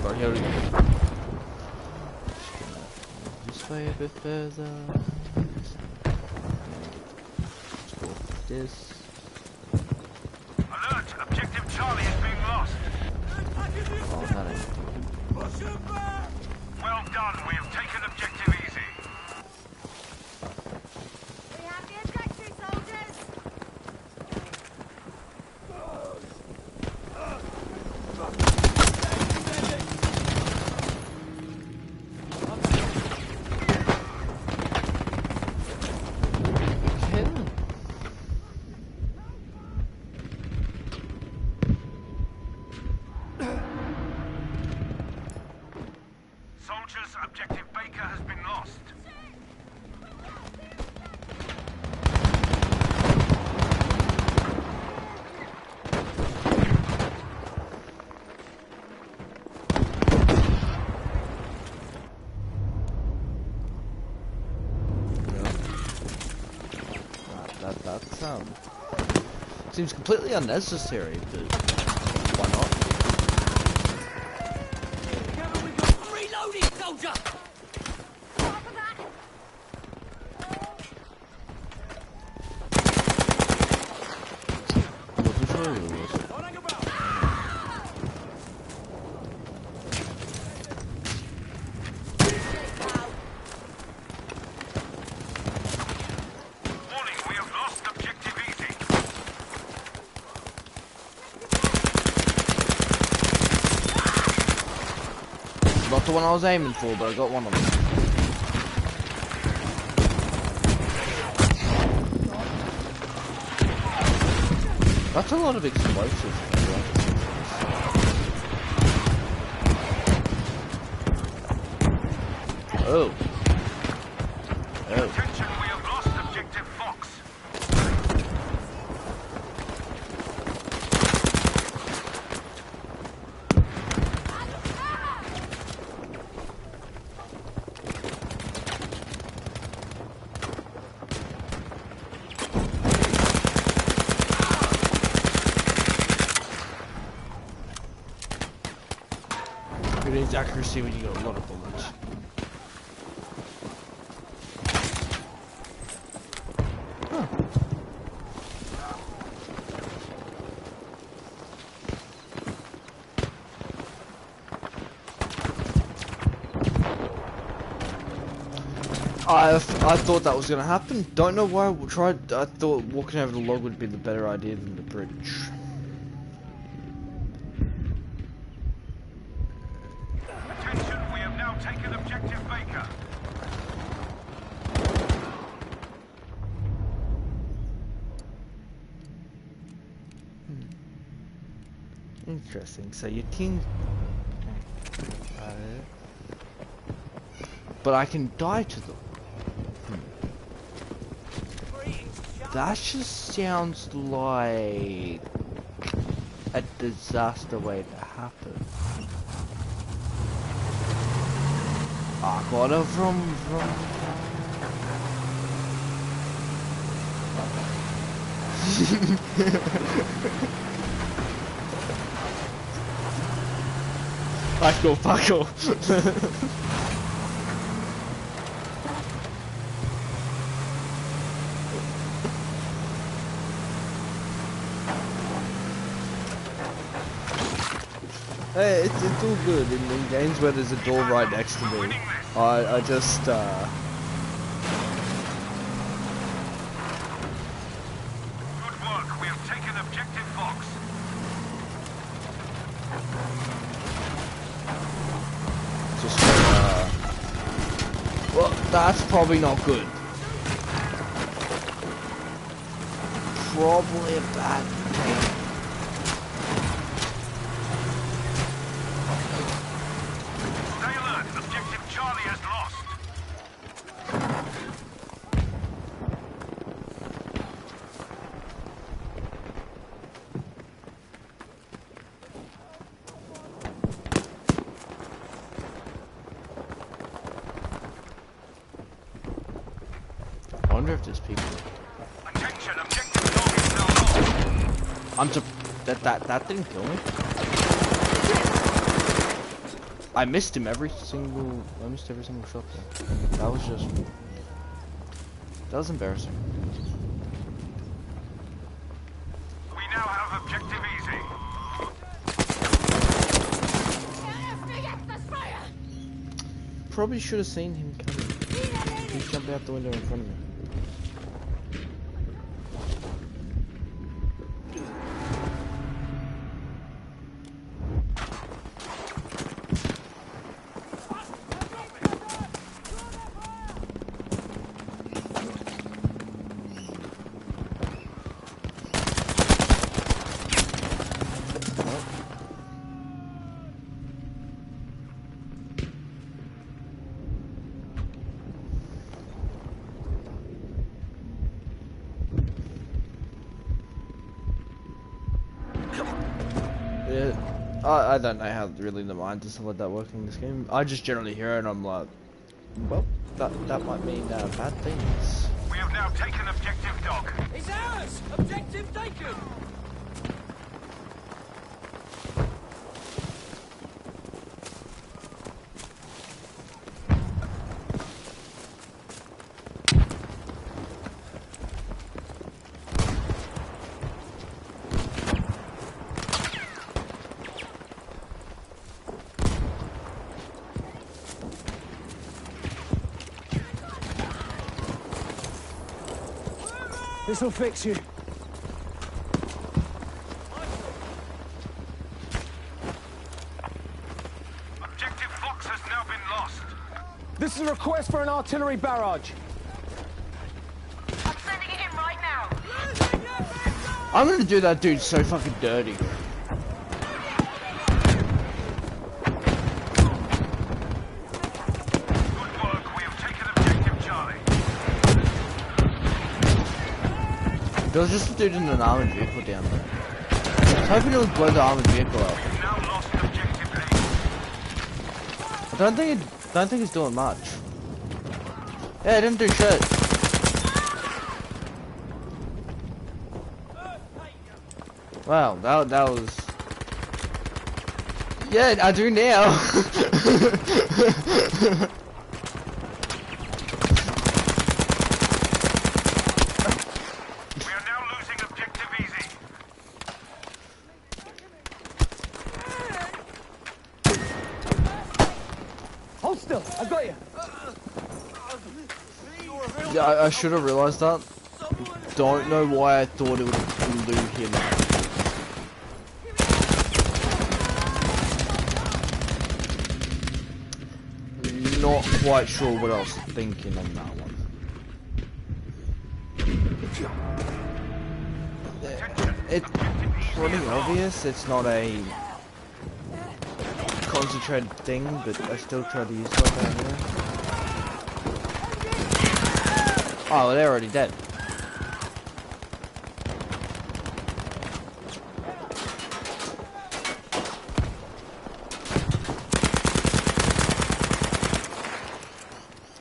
Right, here we go. This way a bit further. Let's go with this. Alert! Objective Charlie is being lost. Oh, that ain't. Well done. We have taken objective easy. We have the objective, soldiers! Soldiers, objective Baker has been lost. That seems completely unnecessary, but why not? Reloading, soldier! Top of that! Wasn't sure who it was. Warning, we have lost objective easy. Not the one I was aiming for, but I got one of them. That's a lot of explosives. Oh. Oh. Attention, we have lost objective Fox. It is accuracy when you got a lot of bullets. Huh. I thought that was gonna happen. Don't know why I tried. I thought walking over the log would be the better idea than the bridge. Attention, we have now taken objective Baker. Interesting. So your team. But I can die to them. That just sounds like a disaster way to happen. I got a vroom. Fuck off. Hey, it's all good in games where there's a door right next to me. I just Good work. We have taken objective Fox. That's probably not good. Probably a bad thing. Stay alert. Objective Charlie has lost. I wonder if there's people. Attention, objective dog is now lost. I'm just that didn't kill me. I missed him every single shot there. That was embarrassing. We now have objective easy. Probably should have seen him coming. He jumped out the window in front of me. I don't know how really the mind and stuff like that work in this game. I just generally hear it and I'm like, well, that might mean bad things. We have now taken objective dog. It's ours! Objective taken! This'll fix you. Objective Fox has now been lost. This is a request for an artillery barrage. I'm sending it in right now. I'm gonna do that dude so fucking dirty. Good work. We have taken objective Charlie. There was just a dude in an armored vehicle down there. I was hoping it would blow the armored vehicle up. We've now lost objective A. I don't think it's doing much. Yeah, it didn't do shit. Wow, that was. Yeah, I do now. We are now losing objective easy. Hold still. I've got you. Yeah, I should have realized that. Don't know why I thought it would lose him. Not quite sure what I was thinking on that one. It's pretty obvious it's not a concentrated thing, but I still try to use it like that anyway. Oh, well, they're already dead.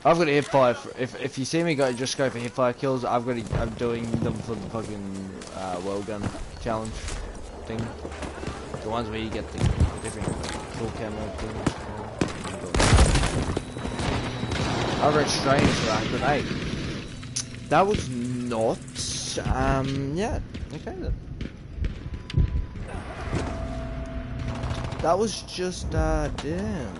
I've got to hit fire. If you see me just go for hit fire kills, I'm doing them for the fucking well gun challenge thing. The ones where you get the different kill camo things. I've got strange for that grenade. That was not. Yeah. Okay then. That was just damn.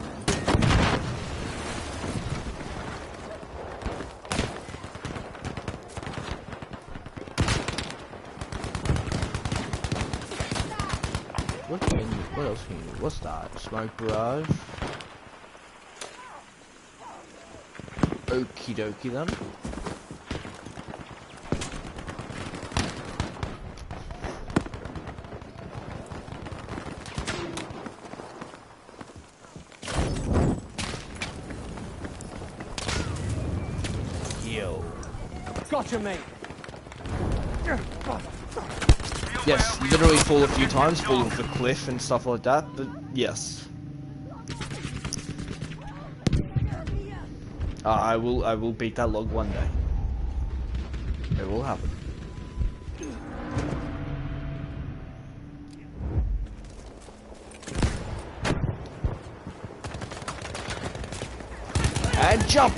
What else can you do? What's that? Smoke barrage? Okie dokie then. Yo. Gotcha, mate. Yes, literally fall a few times, fall off a cliff and stuff like that, but yes. I will beat that log one day. It will happen. And jump!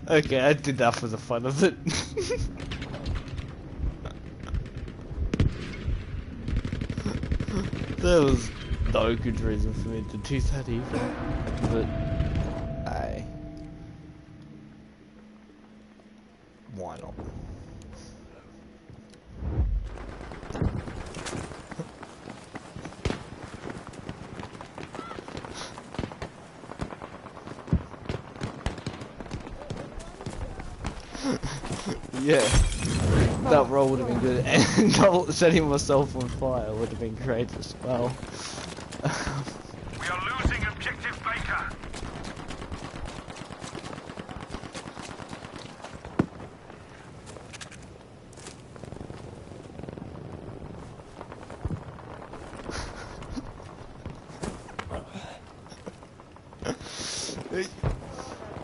Okay, I did that for the fun of it. There was no good reason for me to do that either, but hey, why not? Yeah, that roll would have been good, and setting myself on fire would have been great as well. We are losing objective Baker.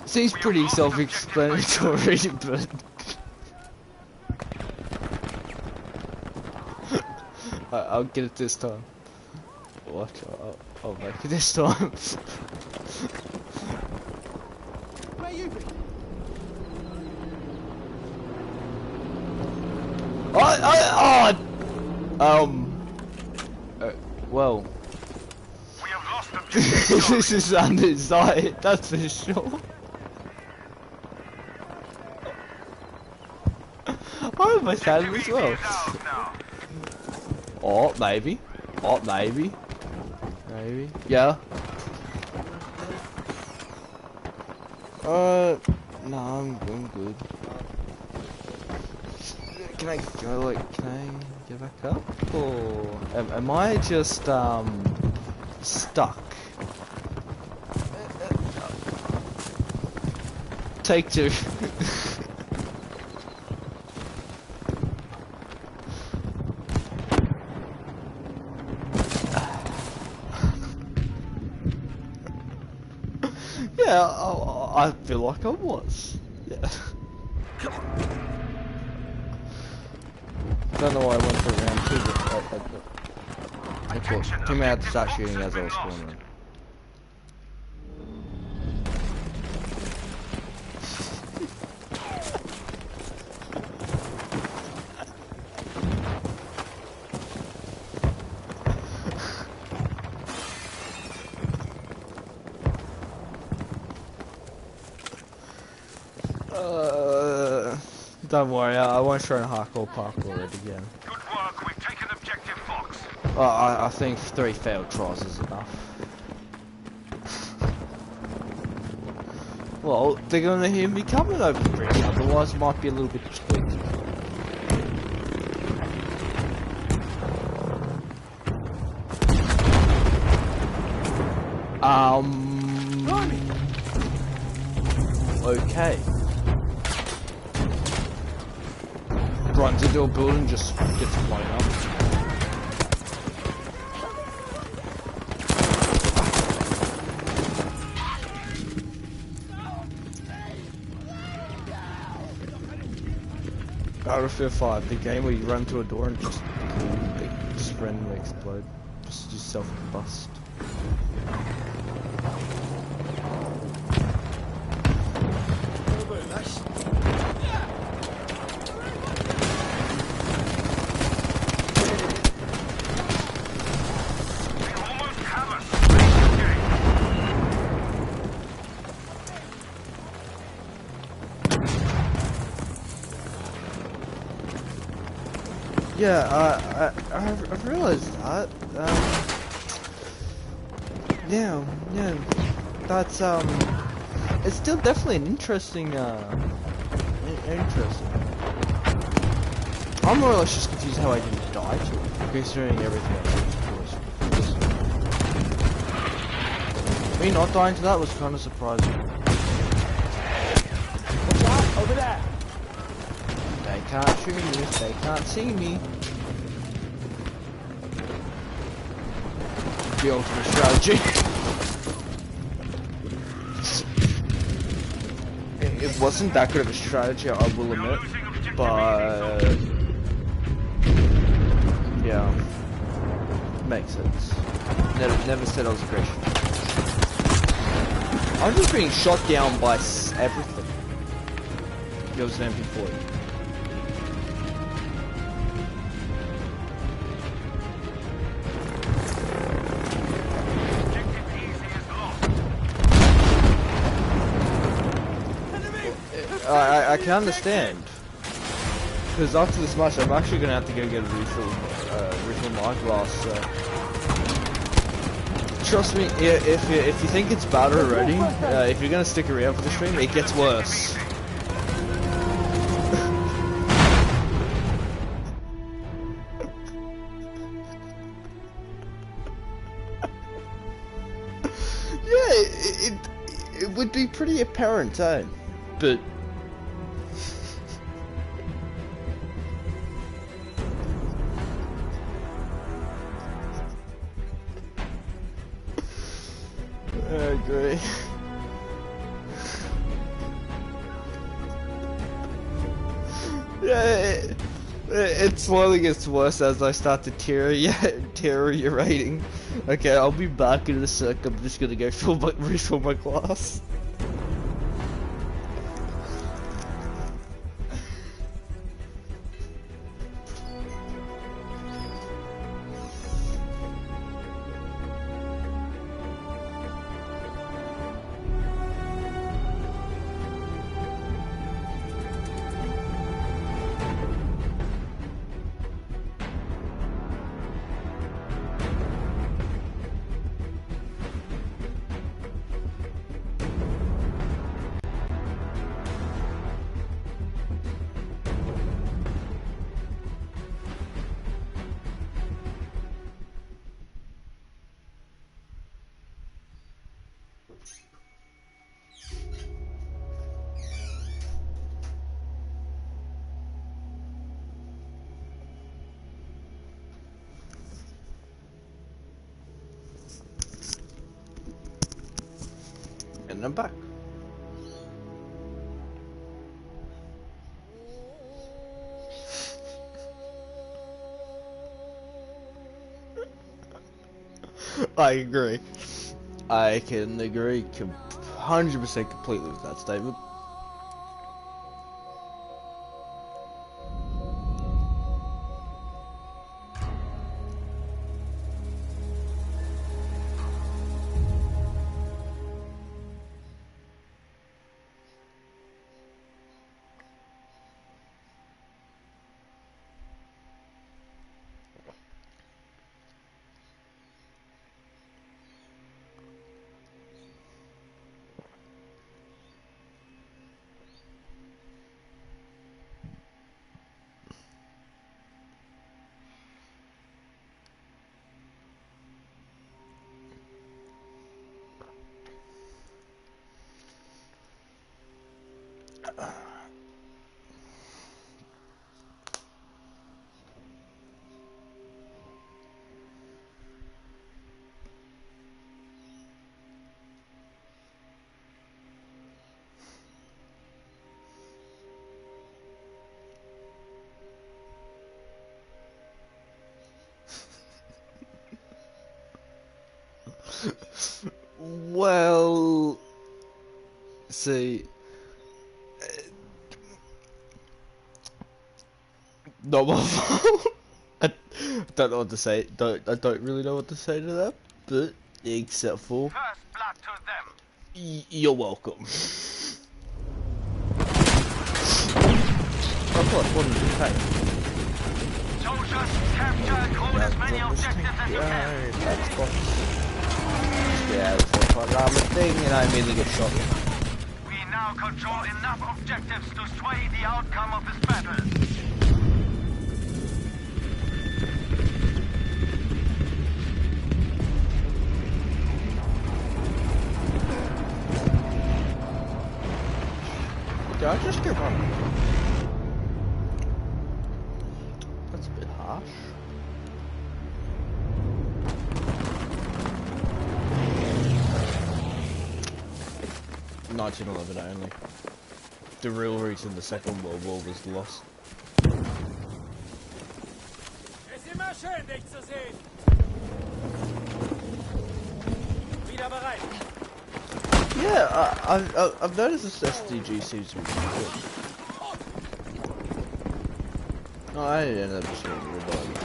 Seems pretty self-explanatory, but I'll get it this time. Watch, I'll make it this time. Where you been? Well, We have lost objective. this is undesired, that's for sure. I almost had it as well. Oh, maybe. Oh, maybe. Maybe. Yeah. No, I'm good. Can I get back up? Or am I just, stuck? Take two. Yeah, I feel like I was. Yeah. Don't know why I went for round two, but I thought came out to start shooting as I was spawning. Don't worry, I won't try and hardcore parkour it again. Good work. We've taken objective Fox. I think 3 failed tries is enough. Well, they're gonna hear me coming over the bridge, otherwise it might be a little bit tweaked. Okay. Runs into a building, just gets blown up. Battlefield 5, the game where you run to a door and just randomly explode. Just self-combust. Yeah, I've realised that. Yeah, yeah. That's it's still definitely an interesting interesting. I'm more or less just confused how I didn't die to it, considering everything else, of course. Me not dying to that was kind of surprising. Watch out, over there. They can't shoot me, they can't see me. The ultimate strategy. It wasn't that good of a strategy, I will admit, but yeah, makes sense. Never said I was a Christian. I'm just being shot down by everything. It was an MP40. I can understand, because after this match I'm actually going to have to go get a refill my glass, so trust me, if you think it's bad already, if you're going to stick around for the stream, it gets worse. Yeah, it would be pretty apparent, eh? But I agree. Yeah, it slowly gets worse as I start deteriorating. Okay, I'll be back in a sec. I'm just gonna go refill my glass. And I'm back. I agree. I can agree 100% completely with that statement. Well, see, not my fault. I don't know what to say. I don't really know what to say to that, but except for First blood to them. you're welcome. Of course, what did you say? Soldiers, capture and hold as many objectives as you can. That's boss. Just get out of the front armor thing, and I immediately get shot. We now control enough objectives to sway the outcome of this battle. Did I just get run? That's a bit harsh. (1911) only. The real reason the Second World War was lost. Es ist immer schön, dich zu sehen. Wieder bereit. Yeah, I've noticed this SDG seems to be pretty good. Oh, I ended up just getting revived.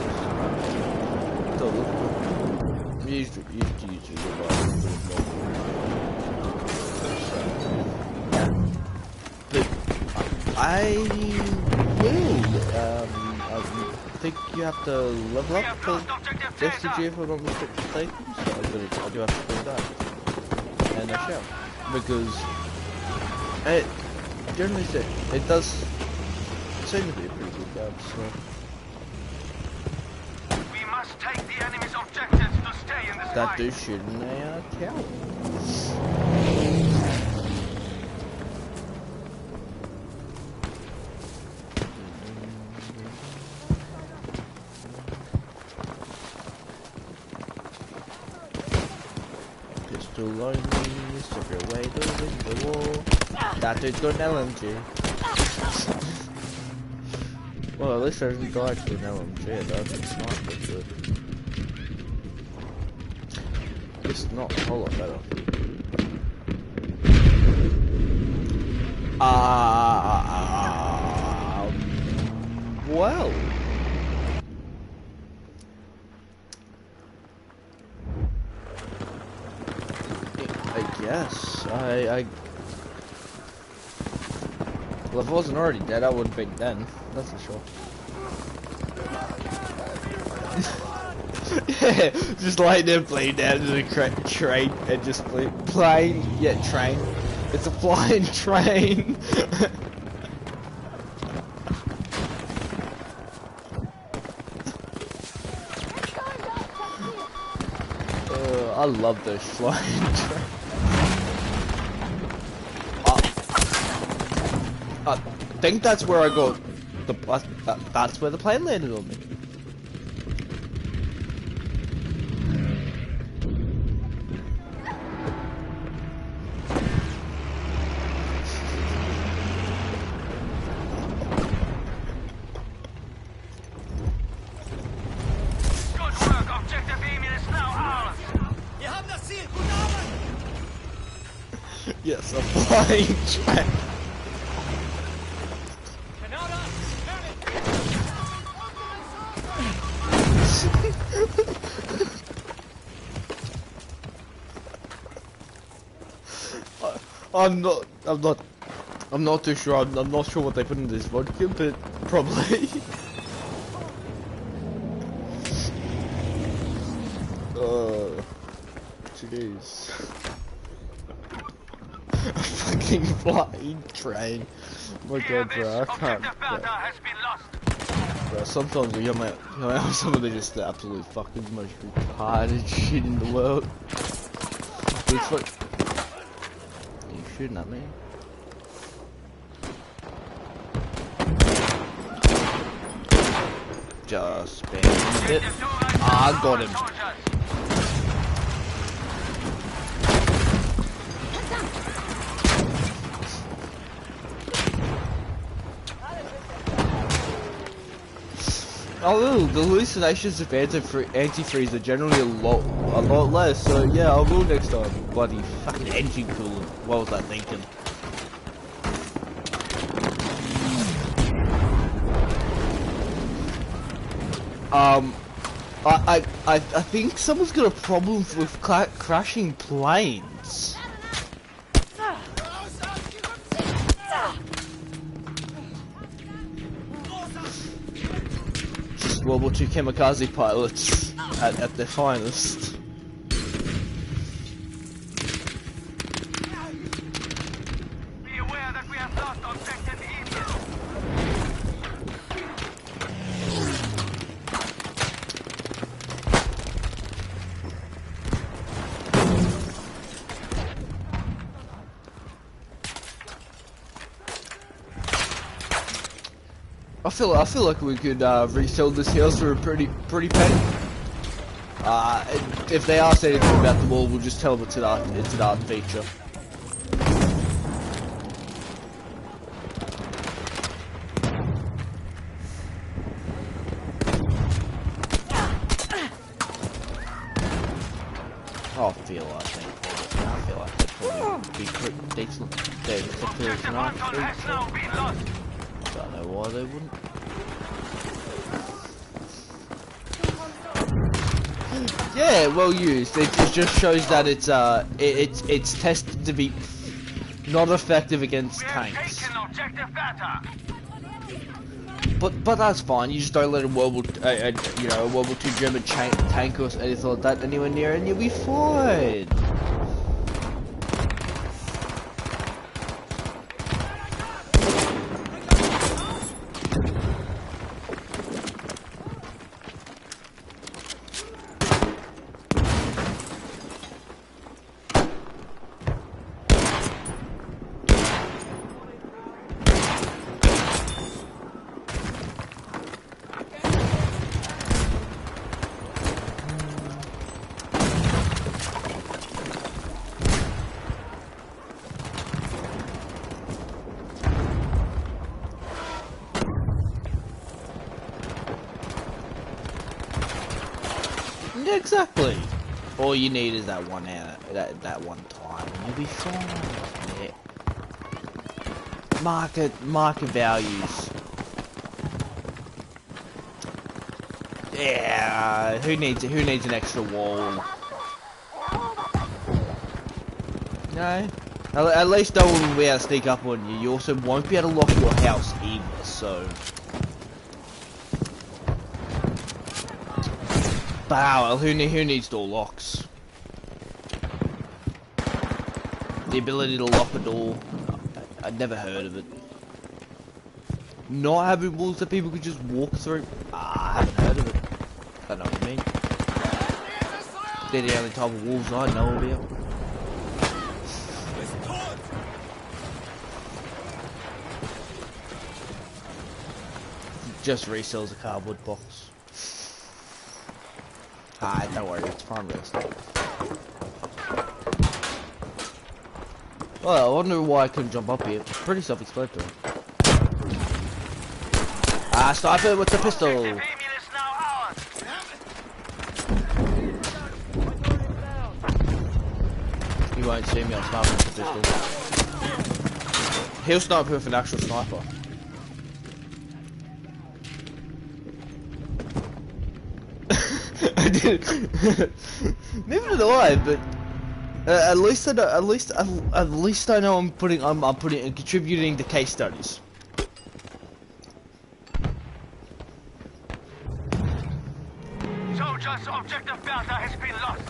You used to use revive. But I think you have to level up for SDG if I'm not mistaken, so I do have to do that. And I shall. Because it generally it does seem to be a pretty good game, so We must take the enemy's objectives to stay in this that fight. do shoot in a cow. Pistol lonely, strip your way to the wall. That dude's got an LMG. Well, at least I didn't die to an LMG, that's a sniper, good. It's not a whole lot better. Well. I guess. Well, if I wasn't already dead, I would have been then. That's for sure. Yeah, just laying there bleeding down to the train and just plane, yeah, train. It's a flying train. I love those flying trains. I think that's where I got the. That's where the plane landed on me. Good work, objective Emil is now ours. Wir haben das Ziel. Gute Arbeit. Yes, a flying train. Genau das. I'm not too sure. I'm not sure what they put in this vodka, but probably. Jeez. A fucking flying train. Oh my god, bro, I can't. Objective Bertha has been lost. Bro, sometimes we come out some of the just the absolute fucking most retarded shit in the world. It's like, are you shooting at me? Just spammed it. Ah, I got him. Oh, the hallucinations of antifreeze are generally a lot less. So yeah, I will next time. Bloody fucking engine coolant. What was I thinking? I think someone's got a problem with crashing planes. Just World War II kamikaze pilots at their finest. I feel like we could resell this house for a pretty penny. If they ask anything about the wall, we'll just tell them it's an art feature. I feel like they'd probably be pretty decent. They'd accept it as an art feature. Don't know why they wouldn't. Yeah, well used. It just shows that it's tested to be not effective against tanks. But that's fine. You just don't let a World War II German tank or anything like that anywhere near, and you'll be fine. Exactly. All you need is that one time, and you'll be fine. Yeah. Market values. Yeah. Who needs an extra wall? No. At least no one will be able to sneak up on you. You also won't be able to lock your house either. So. Wow, who needs door locks? The ability to lock a door. I'd never heard of it. Not having walls that people could just walk through. I haven't heard of it. I don't know what I mean. They're the only type of walls I know about. Just resells a cardboard box. Don't worry, it's farm real estate. Well, I wonder why I couldn't jump up here. It's pretty self-explanatory. Sniper with the pistol! You won't see me on sniper with the pistol. He'll snipe with an actual sniper. Neither do I, but at least I know. At least I know I'm contributing to case studies. Soldiers, objective Bertha has been lost.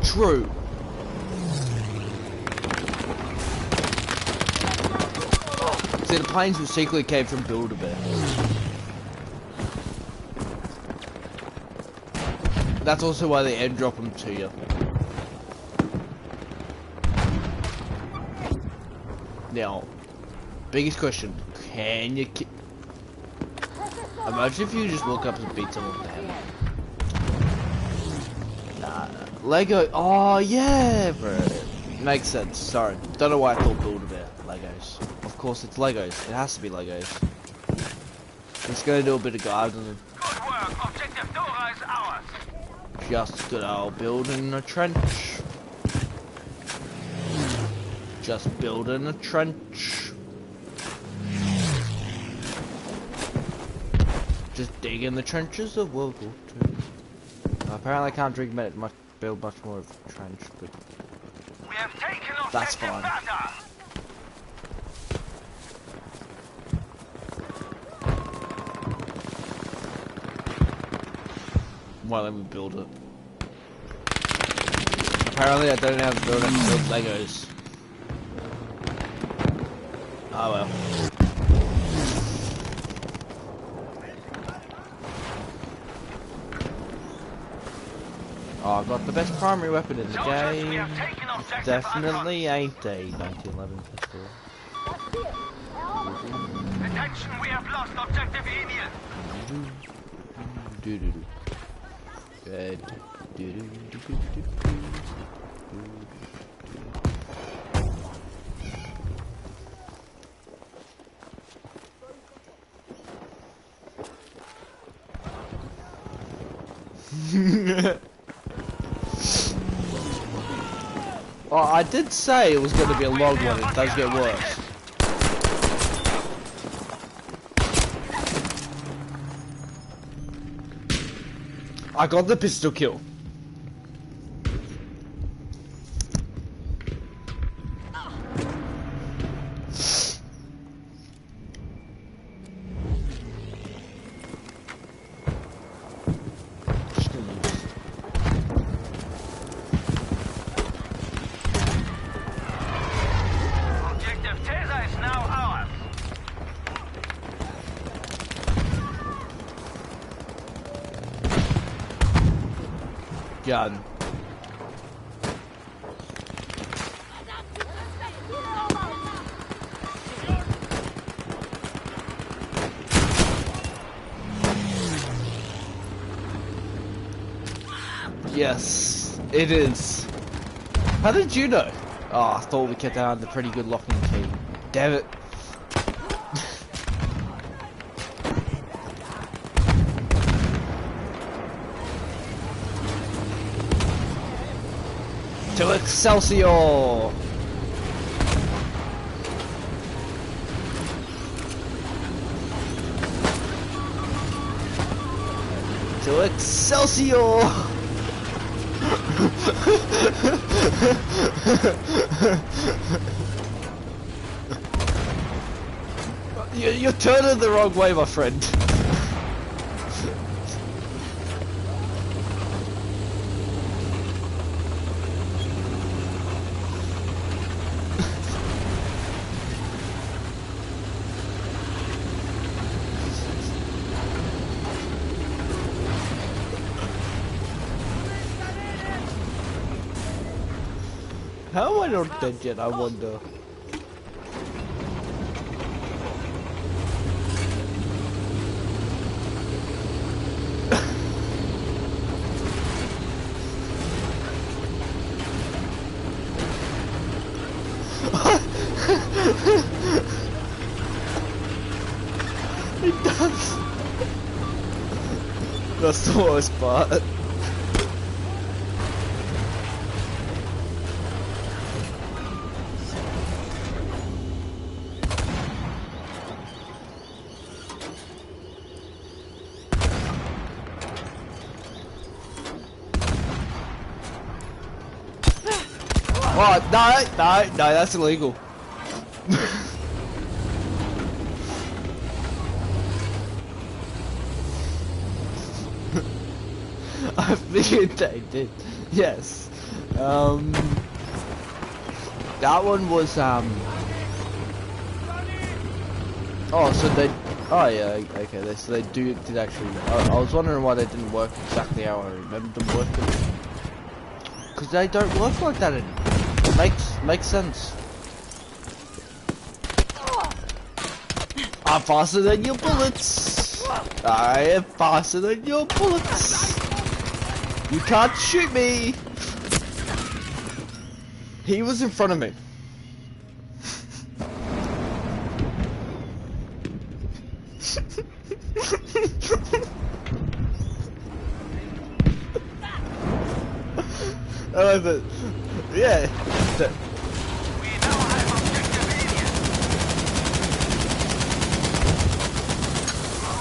True. See, the planes will secretly came from Build-A-Bear. That's also why they airdrop them to you. Now, biggest question: can you? Imagine if you just walk up and beat someone with the hammer. Nah. Lego, oh yeah, bro. Makes sense. Sorry, don't know why I thought Build-A-Bear. Legos. Of course, it's Legos. It has to be Legos. Let's go do a bit of gardening. Good work. Objective Dora is ours. Just good old building a trench. Just building a trench. Just digging the trenches of World War II. Apparently, I can't build much more of a trench, but We have taken that's objective fine. Bertha. Why let me build it? Apparently I don't have to build Legos. Oh well. Oh, I've got the best primary weapon in the game. Definitely ain't a 1911 pistol. Attention, we have lost objective Enian. Good. Oh, I did say it was going to be a long one. It does get worse. I got the pistol kill. Objective Taser is now ours. Gun. Yes, it is. How did you know? Oh, I thought we kept down the pretty good locking key. Damn it. To Excelsior! To Excelsior! You're turning the wrong way, my friend. How am I not dead yet, I wonder? It does! That's the worst part. Oh, no, that's illegal. I figured they did. Yes. That one was oh, so they. Oh yeah. Okay. So they did actually. I was wondering why they didn't work exactly how I remember them working. Because they don't work like that anymore. Makes sense. I'm faster than your bullets. I am faster than your bullets. You can't shoot me. He was in front of me. I like that. Yeah. We now have objective Enian.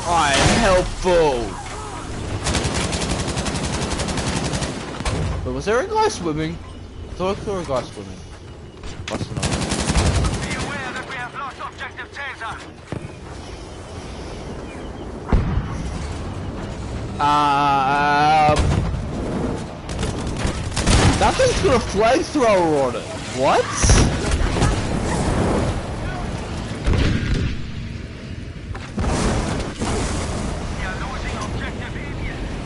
I am helpful. But was there a guy swimming? I thought I saw a guy swimming. Must not. Be aware that we have lost objective Taser. That thing's got a flamethrower on it. What?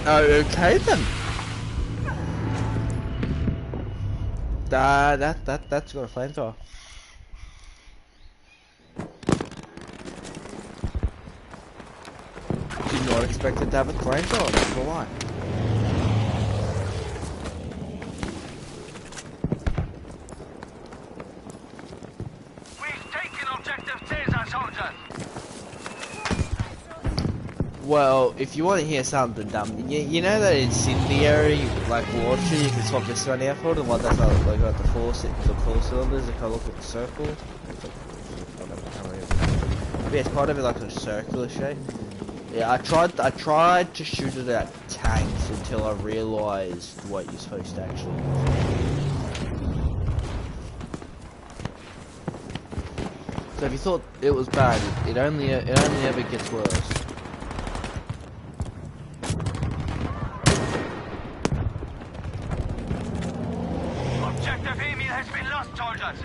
Oh, okay then. That's got a flamethrower. Did not expect it to have a flamethrower, that's the line. We've taken objective Caesar, soldiers. Well, if you want to hear something dumb, you know that incendiary like launcher you can swap this one out for, the one that's like got the four cylinders. If I look at the circle, it's like, yeah, it's kind of like a circular shape. Yeah, I tried to shoot it at tanks until I realised what you're supposed to actually do. So if you thought it was bad, it only ever gets worse. Objective Emil has been lost, soldiers.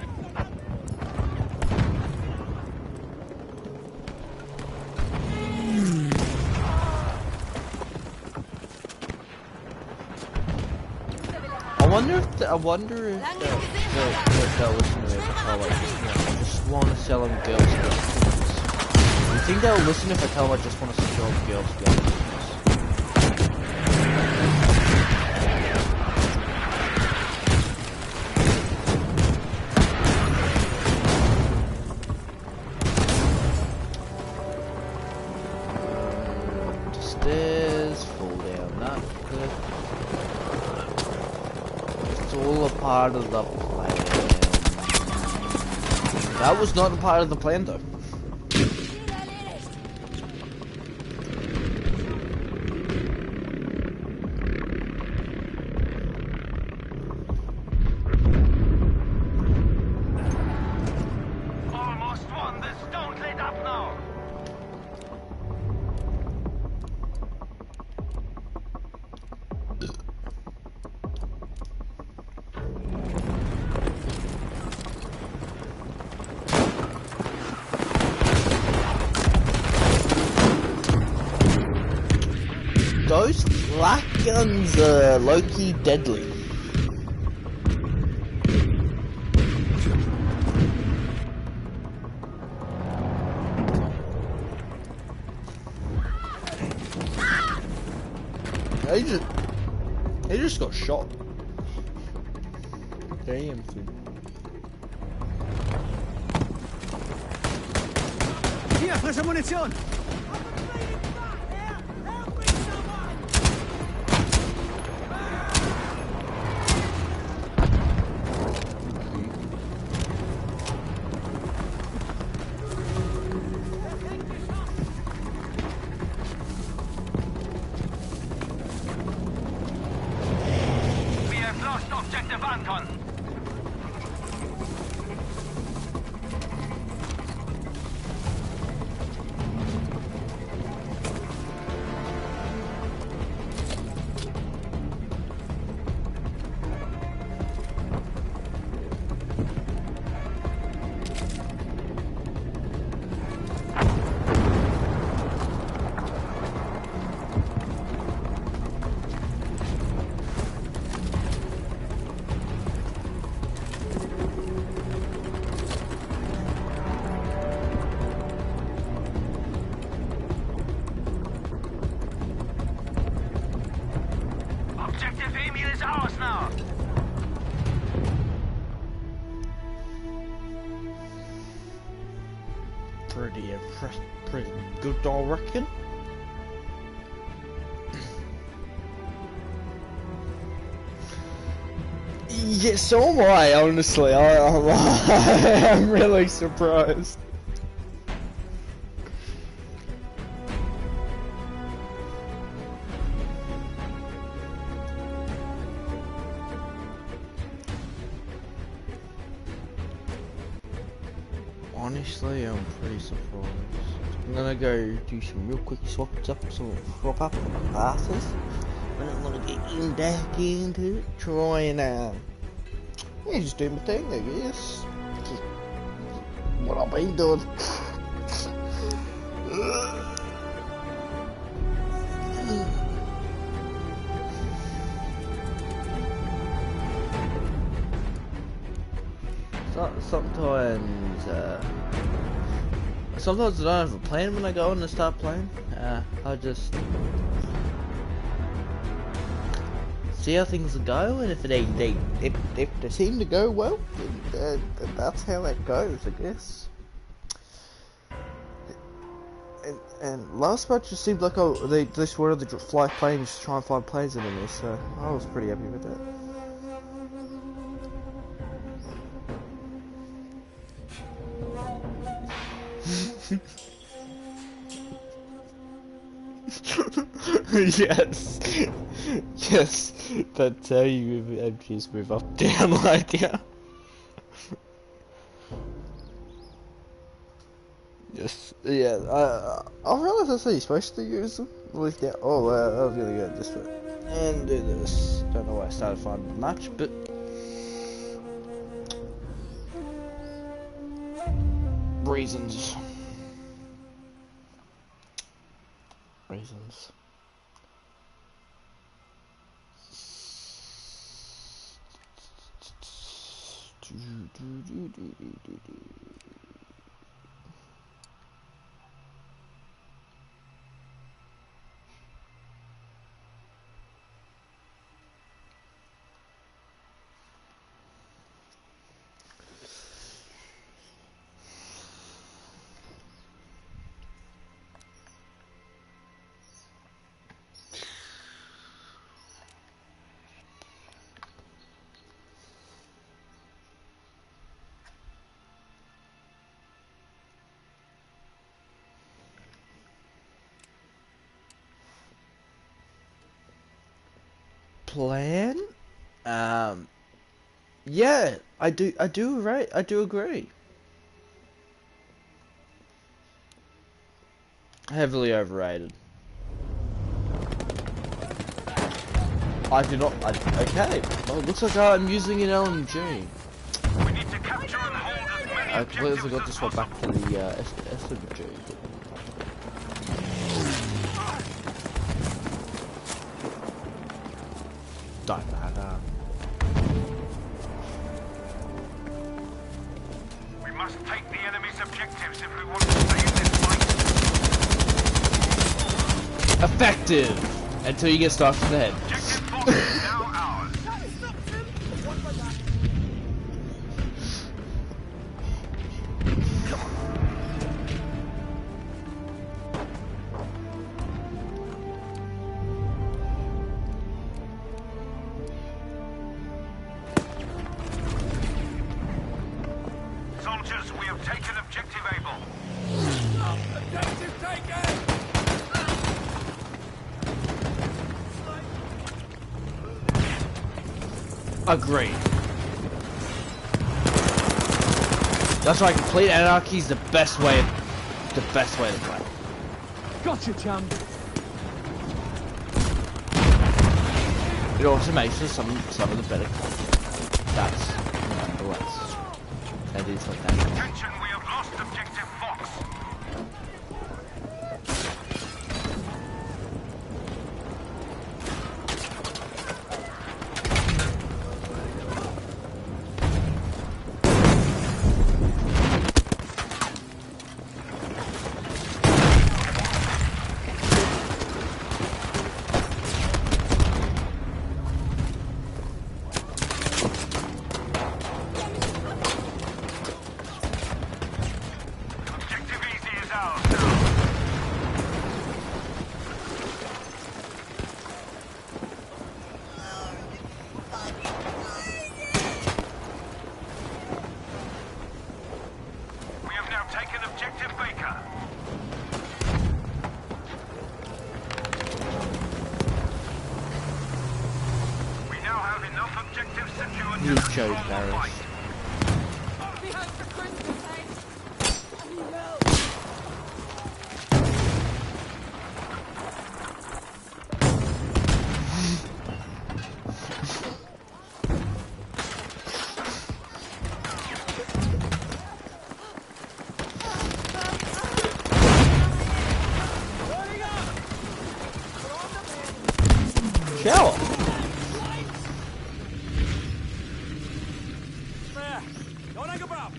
I wonder if they'll listen to me if I tell them, I just want to sell them Girl Scout cookies. You think they'll listen if I tell them I just want to sell them Girl Scout cookies? Stairs, fall down that cliff. It's all a part of the plan. That was not a part of the plan though. Almost won this. Don't let up now. Those black guns are low-key deadly. He just got shot. Damn. Hier, frische Munition! We have lost objective Anton. Objective Emil is ours now. Pretty impressed, pretty good, I reckon. Yeah, so am I, honestly. I'm really surprised. Honestly, I'm pretty surprised. I'm gonna go do some real quick swap up classes. I don't want to get in back into it. Trying yeah, just doing my thing, I guess. Just what I've been doing. Sometimes I don't have a plan when I go in and start playing. I just see how things go, and if they seem to go well, then that's how it goes, I guess. And last match just seemed like they just wanted to fly planes to try and find planes in this, so I was pretty happy with that. Yes, yes, that's how you move MGs move up, down, like down. Yes, yeah, I realize that's how you're supposed to use them. At least, yeah, oh, I was gonna go this way. And do this. Don't know why I started finding the match, but... reasons. Plan? Yeah, I do agree. Heavily overrated. I do not, okay. Well, it looks like I'm using an LMG. We need to capture and hold as many I completely objectives forgot to as swap back to possible. the SMG. Don't matter. We must take the enemy's objectives if we want to stay in this fight. Effective! Until you get stuck in the head. Objective Fox is now ours. Soldiers, we have taken objective Able. Objective taken! Agreed. That's right, complete anarchy is the best way to play. Gotcha, chum. It also makes us some of the better content. That's the less. That is like that. Attention, we have lost objective Fox. Objective Easy is ours now. We have now taken objective Baker. We now have enough objectives secured You to chose control the Barris. fight. We hope for Christmas, eh? We will. there. Don't hang about.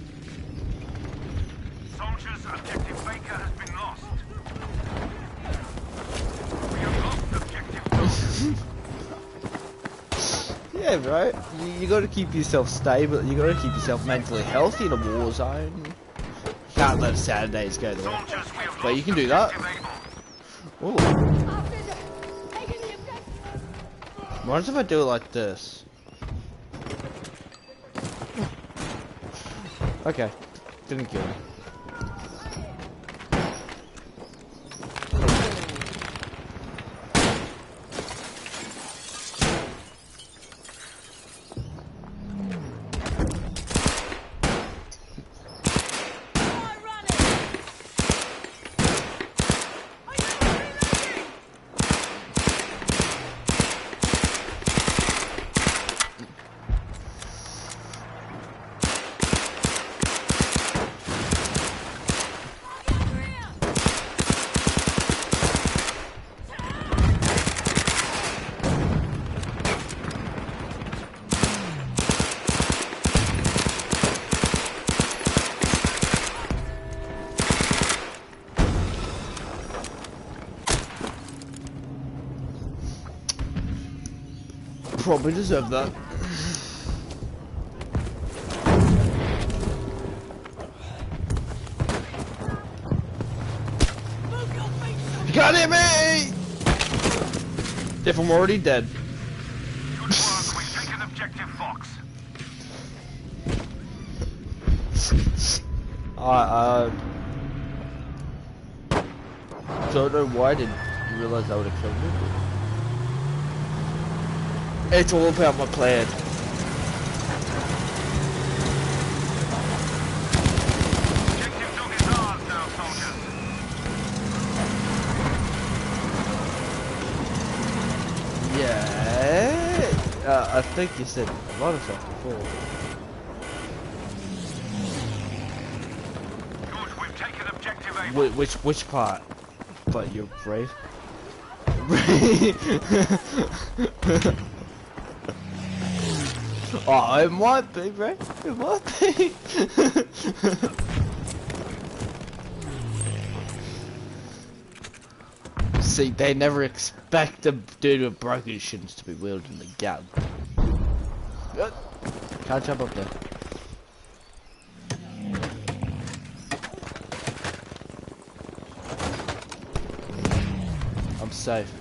Soldiers, objective Baker has been lost. We have lost objective Baker. Yeah, right. You got to keep yourself stable. You got to keep yourself mentally healthy in a war zone. Can't let Saturdays go there. Soldiers, we have But you lost can do that. objective Able. Ooh. Officer, taking the objective. What if I do it like this? Okay. Didn't kill him. Probably deserve that. You can't hit me! If I'm already dead. Good work, we've taken objective Fox. Don't know why I didn't realize I would have killed him. It's all about my plan. Objective dog is ours now, soldiers. Yeah. I think you said a lot of stuff before. Good, we've taken objective Able. Which part? But you're brave. Oh, it might be, bro. It might be. See, they never expect a dude with broken shins to be wielding the gun. Can't jump up there. I'm safe.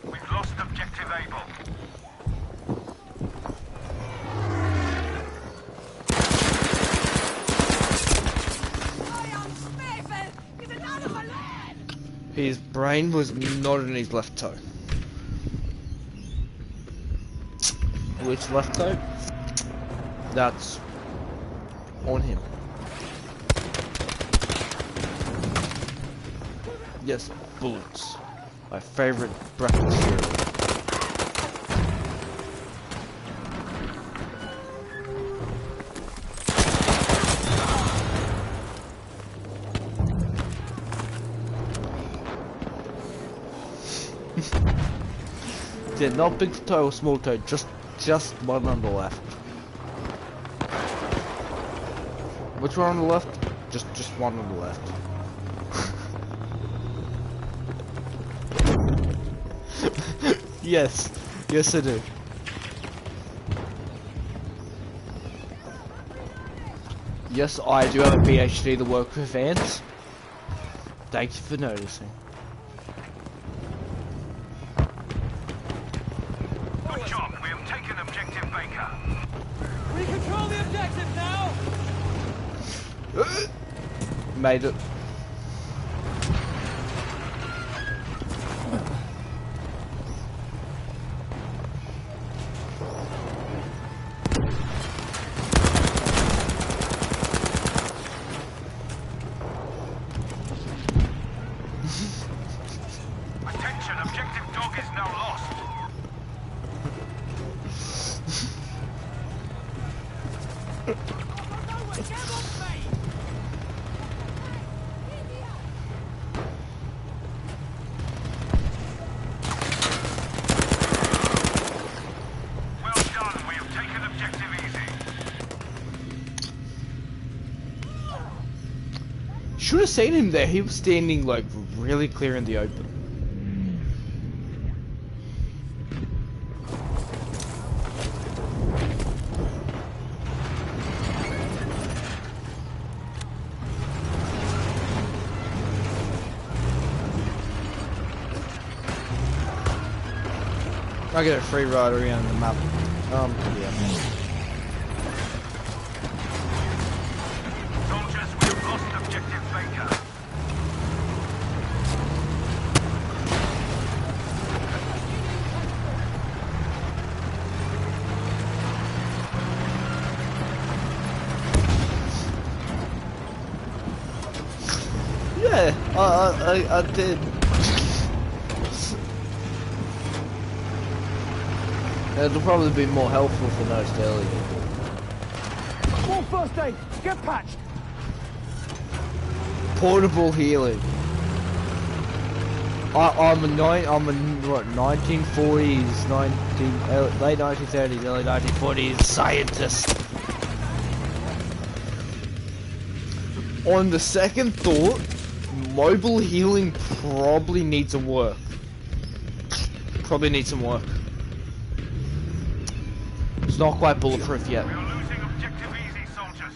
We've lost objective Able. His brain was not in his left toe. Which left toe? That's on him. Yes, bullets. My favorite breakfast cereal. Yeah, not big toe or small toe, just one on the left. Which one on the left? Just one on the left. Yes, yes I do. Yes, I do have a PhD that work with ants. Thank you for noticing. Good job, we have taken objective Baker. We control the objective now. Made it. Well done, we have taken objective easy. Should have seen him there. He was standing like really clear in the open. I get a free ride around the map. Yeah. Soldiers, we have lost objective Baker. Yeah, I did. It'll probably be more helpful for most earlier. More first aid. Get patched. Portable healing. I'm a what 1940s, late 1930s, early 1940s scientist. On the second thought, mobile healing probably needs some work. Probably needs some work. It's not quite bulletproof yet. We are losing objective easy, soldiers.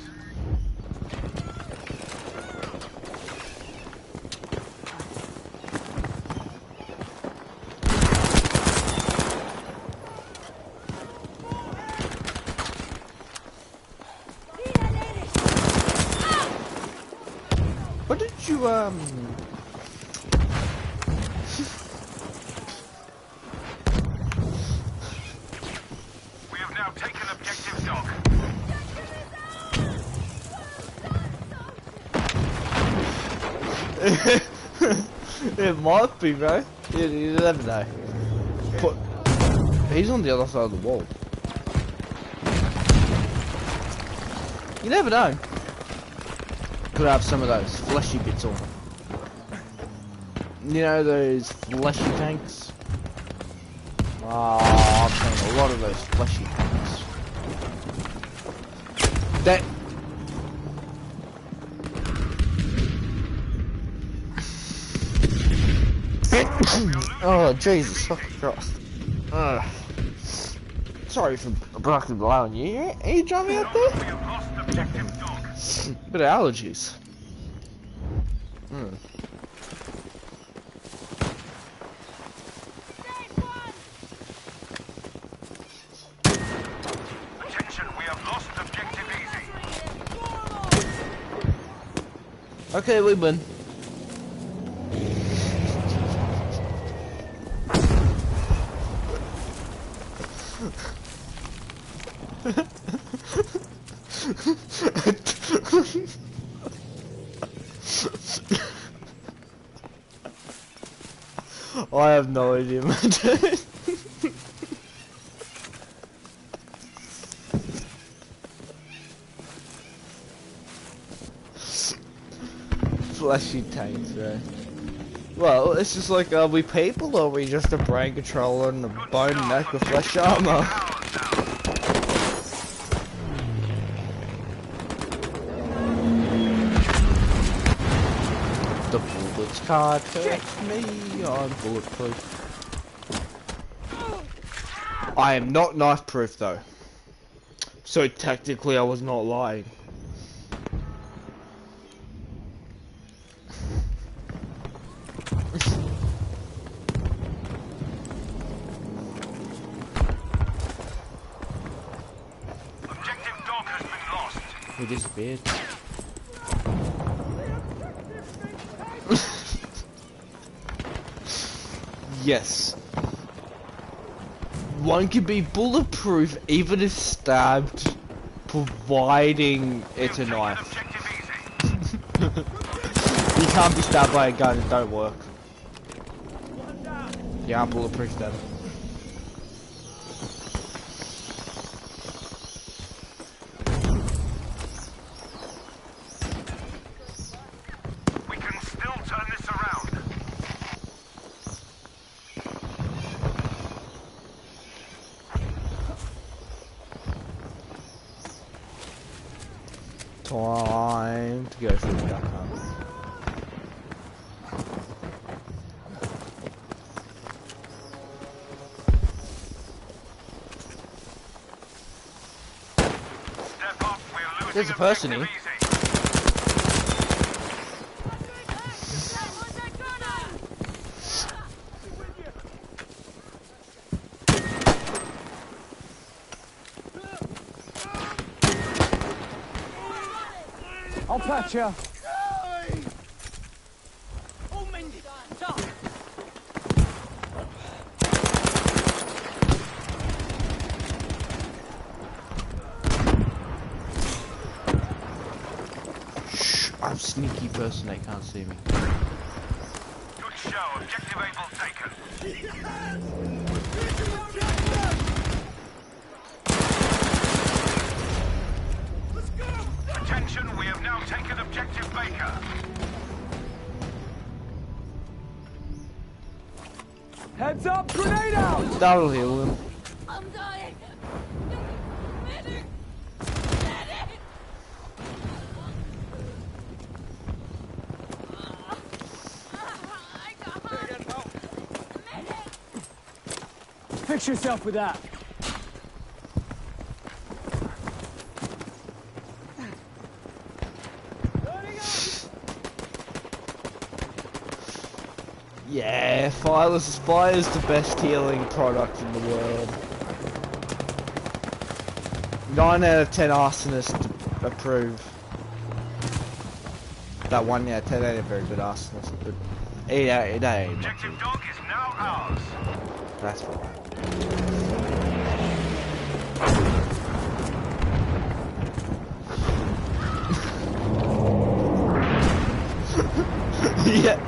What did you We have now taken objective dog. It might be, bro. You never know. But he's on the other side of the wall. You never know. Could have some of those fleshy bits on. You know those fleshy tanks? Oh, I've seen a lot of those fleshy tanks. That. Oh, Jesus fucking Christ. Sorry for blocking allowing you. Are you driving out there? We have lost objective dog. Bit of allergies. Attention, we have lost objective easy. Okay, we win. I have no idea, man. Fleshy tanks, right? Well, it's just like, are we people or are we just a brain controller and a bone neck with flesh armor? The bullets can't hurt me, I'm bulletproof. I am not knife proof though. So technically I was not lying. Objective dog has been lost. He disappeared. Yes. One can be bulletproof even if stabbed, providing it's a knife. Objective easy. You can't be stabbed by a gun, it don't work. Yeah, I'm bulletproof then. time to go through the duck hunt. Step up, we're losing There's a person objective here. easy. I'll patch ya. Shh, I'm a sneaky person, they can't see me. Good show, objective able taken. Attention, we have now taken objective Baker. Heads up, grenade out! That'll heal him. I'm dying. Medic! Medic! I got medic! Fix yourself with that. Yeah, fire is the best healing product in the world. 9 out of 10 arsonists approve. That 1 out of 10 ain't a very good arsonist, but 8 out of 8 ain't. Objective dog is now ours. That's right. Yeah,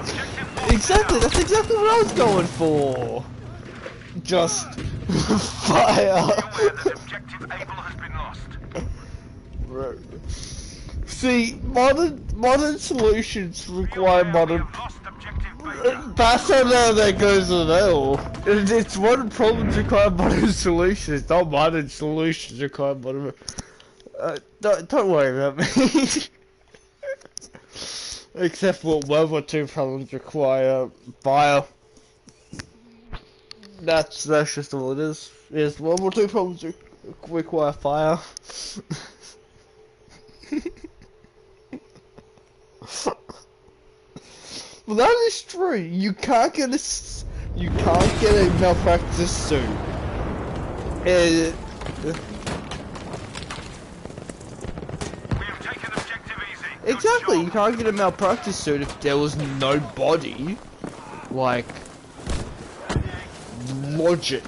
exactly, that's exactly what I was going for. Just fire. Aware that objective able has been lost. See, modern solutions require modern. We have lost objective Baker. That's how that goes with L. It's modern problems require modern solutions, not modern solutions require modern. Don't worry about me. Except for World War II problems require fire. That's just all it is. Yes, World War II problems require fire. Well, that is true. You can't get a malpractice suit. We have taken objective easy. Good Exactly, job. you can't get a malpractice suit if there was no body. Like, logic.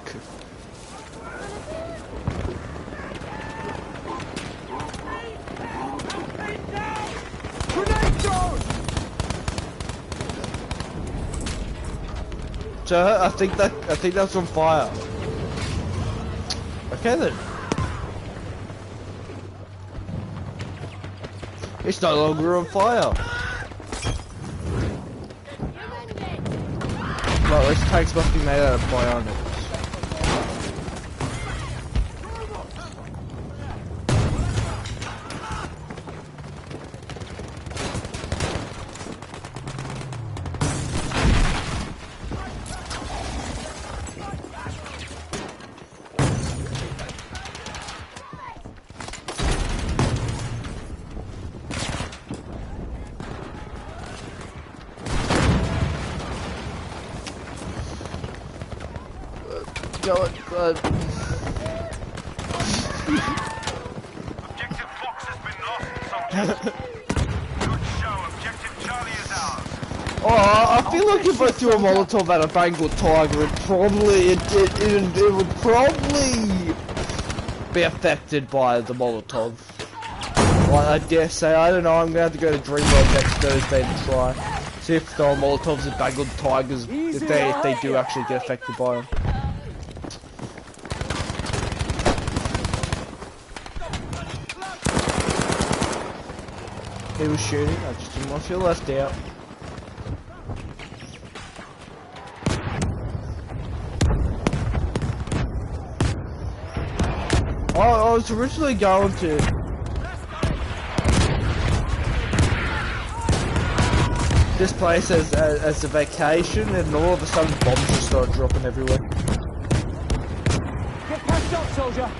Grenade thrown! So I think that's on fire. Okay then. It's no longer on fire. Well, this tanks must be made out of bionics. Objective Fox has been lost, soldiers. Good show. Objective Charlie is ours. Oh, I feel like if I threw a Molotov at a Bengal tiger, it would probably be affected by the Molotov. Like, I dare say, I don't know, I'm gonna have to go to Dreamworld next Thursday to try. See if there are Molotovs at Bengal tigers, if they do actually get affected by them. He was shooting, I just didn't want to feel left out. I was originally going to... this place as a vacation, and all of a sudden bombs just start dropping everywhere. Get patched up, soldier.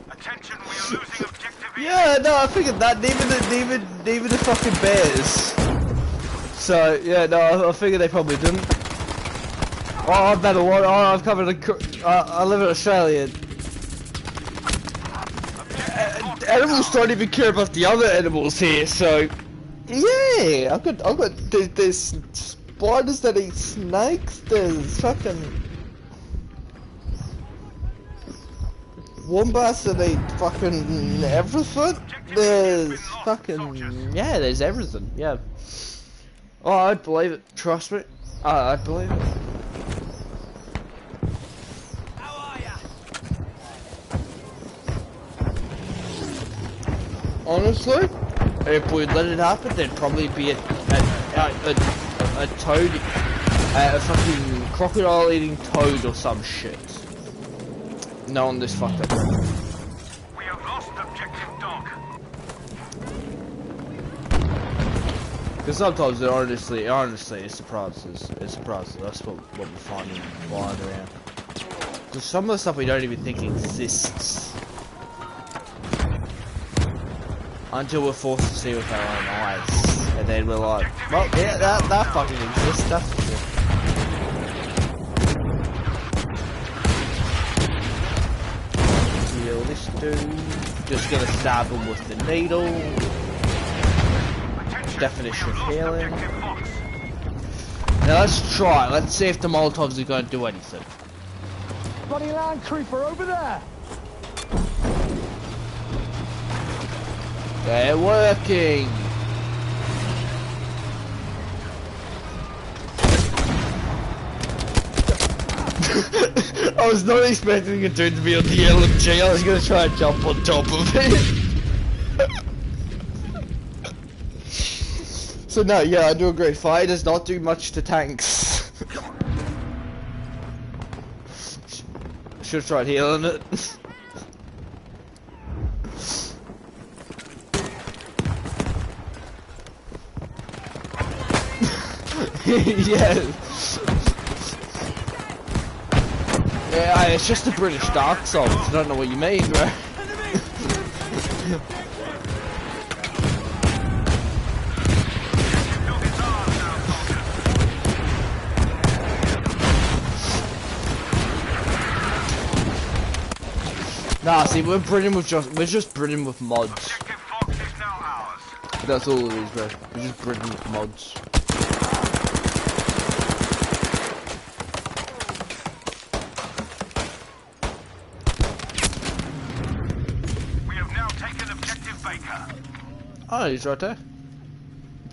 Attention, we are losing objective E. Yeah, no, I figured that. Even the fucking bears. So yeah, no, I figured they probably didn't. Oh, I've had a lot. Oh, I've covered I live in Australia. Animals don't even care about the other animals here, so yeah, I've got there's spiders that eat snakes. There's fucking wombats that eat fucking everything. There's fucking yeah, there's everything. Yeah. Oh, I'd believe it. Trust me. I'd believe it. Honestly, if we let it happen, there'd probably be a toad, a fucking crocodile eating toad or some shit. Knowing this fucked up. We have lost objective dog. Because sometimes it honestly, it surprises. It surprises. That's what we're finding lying around. Because some of the stuff we don't even think exists. Until we're forced to see with our own eyes. And then we're like, well, yeah, that fucking exists, that's for sure. Kill this dude. Just gonna stab him with the needle. Definition of healing. Now let's try. Let's see if the Molotovs are going to do anything. Bloody land creeper over there. They're working. I was not expecting a dude to be on the LMG. I was going to try and jump on top of it. So no, yeah, I do agree. Fire does not do much to tanks. Should have tried healing it. Yeah. Yeah, it's just the British Dark Souls. I don't know what you mean, bro. Nah, see, we're just Britain with mods. Objective Fox is now ours. That's all it is, bro. We're just Britain with mods. We have now taken objective Baker. Oh, he's right there.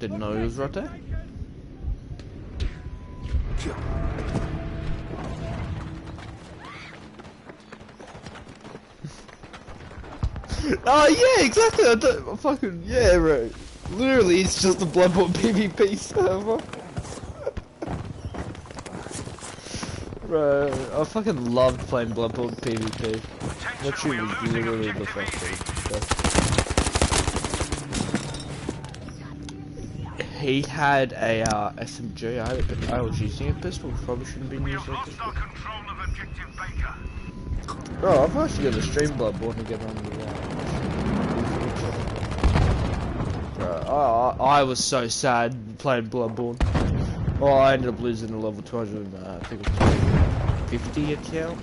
Didn't know he was right there. Oh yeah, exactly. I don't fucking yeah, bro. Literally, it's just a Bloodborne PvP server. Bro, I fucking loved playing Bloodborne PvP. That shit was literally the best thing. He had a SMG. I was using a pistol. Probably shouldn't be We using have a lost pistol. our control of objective Baker. Bro, I'm actually gonna stream Bloodborne again on the Bro, I was so sad playing Bloodborne. Oh, I ended up losing a level 200, I think it was 50 account.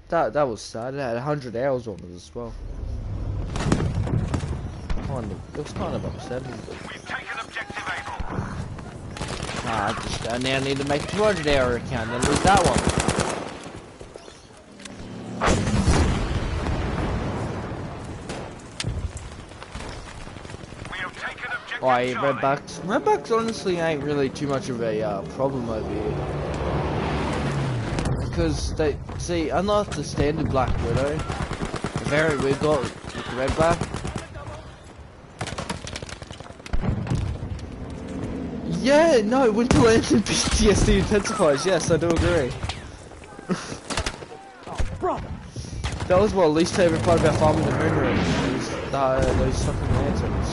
That was sad. It had 100 hours on it as well. It was kind of upsetting. But... We've taken objective Able. I now need to make a 200 hour account and lose that one. Oh, yeah, Redbacks. Redbacks honestly ain't really too much of a problem over here. Because they, see, unlike the standard Black Widow, the variant we got with the Redback, Yeah, no, Winter Lantern PTSD intensifies. Yes, I do agree. Brother! That was my least favorite part about farming the moon room. Was those fucking lanterns.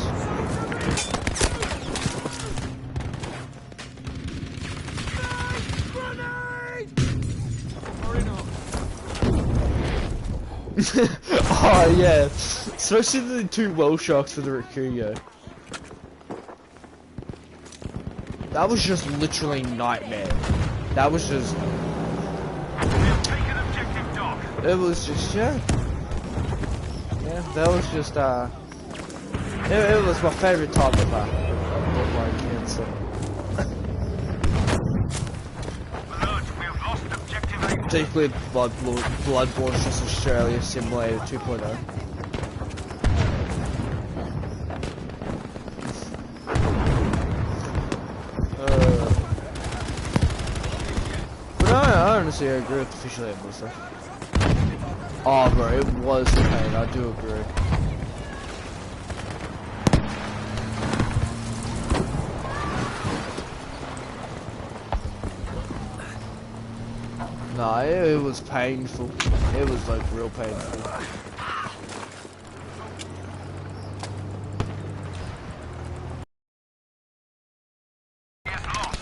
Oh yeah, especially the two well sharks for the Rikuyo. That was just literally nightmare. That was just. We have taken objective Doc. It was just yeah. Yeah, that was just It was my favorite type of Bloodline cancer. Alert, we have lost objective Able. Particularly Bloodborne just Australia Simulator 2.0. But I honestly agree with the official Able stuff. Oh bro, it was a pain, I do agree. No, it was painful. It was like real painful. He is lost.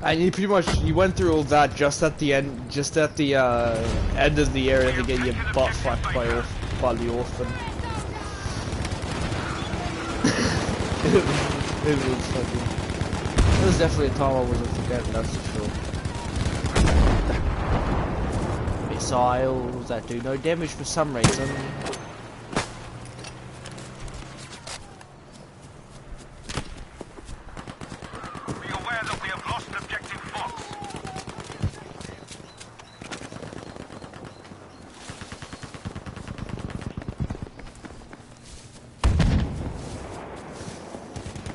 And you pretty much went through all that just at the end, end of the area to get your butt fucked by the orphan. it was fucking. It was definitely a time I wasn't forgetting, that's for sure. Missiles that do no damage for some reason. Be aware that we have lost objective Fox.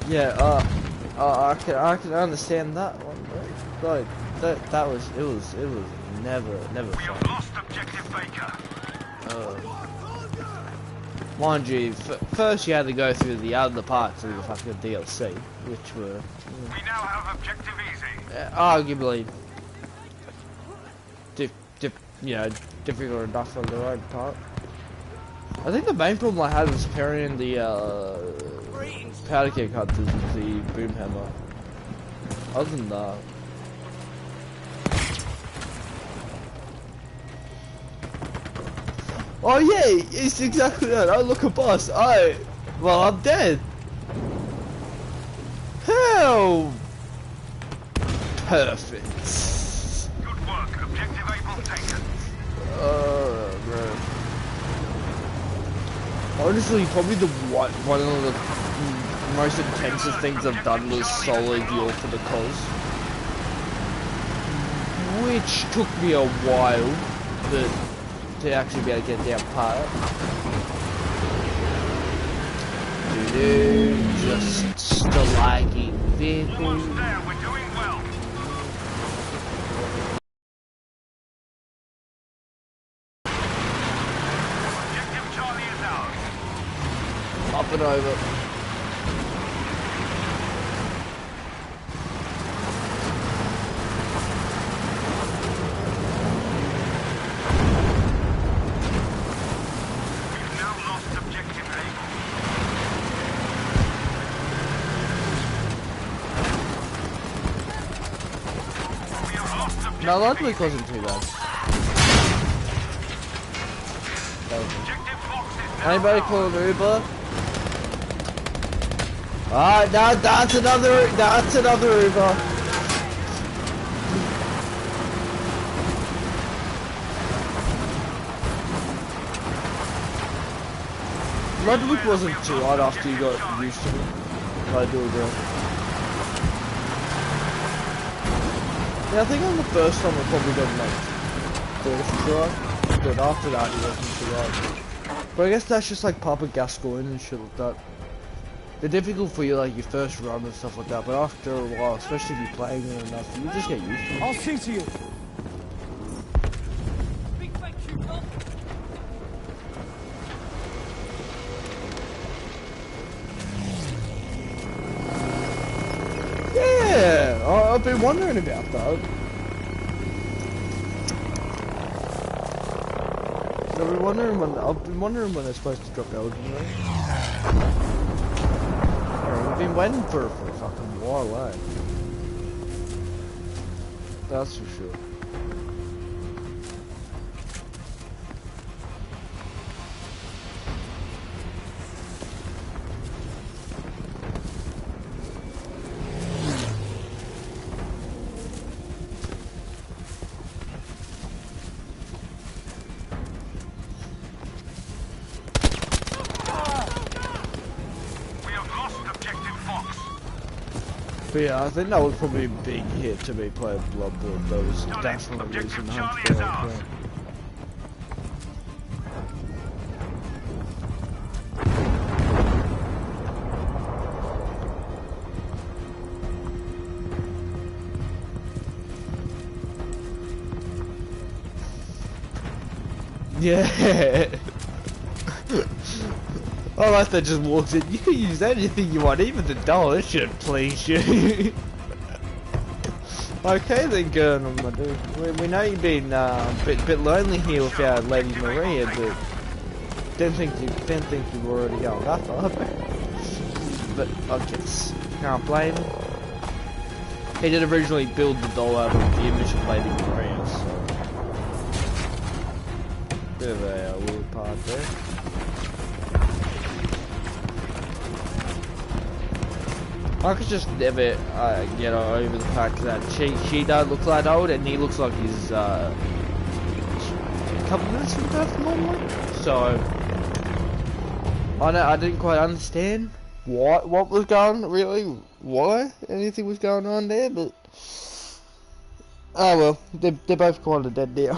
Yeah, I can understand that one, bro. Like that was never We fun. have lost objective Baker. Mind you, first you had to go through the other parts of the fucking DLC, which were We now have objective Easy. arguably difficult enough on their own part. I think the main problem I had was carrying the powder keg hunters with the boom hammer. Other than that. Oh yeah, it's exactly that. I look at boss. Well, I'm dead. How perfect. Good work. Objective Able taken. Bro. Honestly, probably one of the most intensive things I've done was solo duel for the cause, which took me a while to actually be able to get down part. Just the lagging vehicle. Almost there. We're doing well. Objective Charlie is ours. Up and over. We've now lost objective Able. We have lost objective No, that week wasn't too bad. Objective Fox is now Anybody ours. call an Uber? Alright, that's another Uber. Ludwig wasn't too hard after you got used to it. I do agree. Yeah, I think on the first time I probably got like first try, but after that he wasn't too hard. But I guess that's just like Papa Gascoigne and shit like that. They're difficult for you like your first run and stuff like that, but after a while, especially if you're playing it enough, you just get used to it. I'll see to you. Big thank you, Doc. been wondering about that. I've been wondering when they're supposed to drop the Elden Ring. We've been waiting for a fucking while, eh? That's for sure. But yeah, I think that was probably a big hit to me playing Bloodborne. That was definitely losing Hunter. Yeah. I like that just walks in. You can use anything you want, even the doll. It shouldn't please you. Okay then, Gurnham, my dude. We know you've been a bit lonely here without Lady Maria, but didn't think you were already going that far. But I guess can't blame him. He did originally build the doll out of the image of Lady Maria, so bit of a weird part there. I could just never get over the fact that she does look like old and he looks like he's a couple minutes from death normally. So I didn't quite understand what was going why anything was going on there, but oh well, they're both kind of dead now.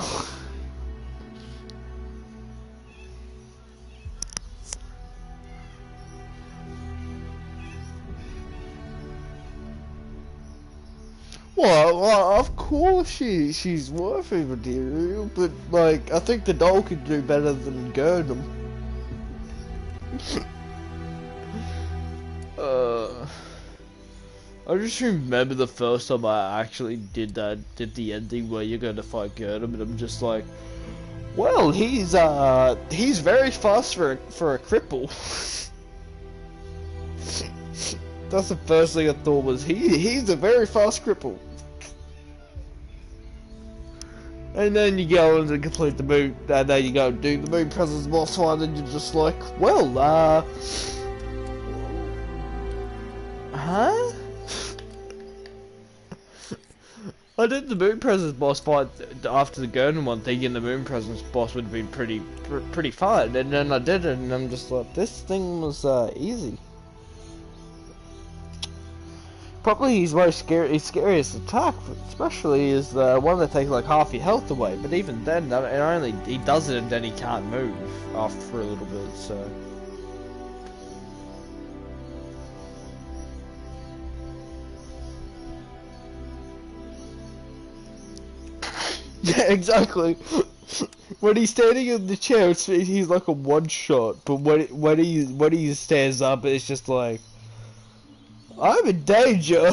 Well, of course she's worthy material, but like I think the doll could do better than Gurnham. I just remember the first time I actually did the ending where you're going to fight Gurnham, and I'm just like, well, he's very fast for a cripple. That's the first thing I thought was he's a very fast cripple. And then you go and complete the moon, and then you go and do the Moon Presence boss fight, and you're just like, well, huh? I did the Moon Presence boss fight after the Gurnham one, thinking the Moon Presence boss would be pretty fun, and then I did it, and I'm just like, this thing was easy. Probably his most scariest attack, especially, is the one that takes like half your health away. But even then, he does it and then he can't move for a little bit. So yeah, exactly. When he's standing in the chair, he's like a one shot. But when he stands up, it's just like, I'm in danger.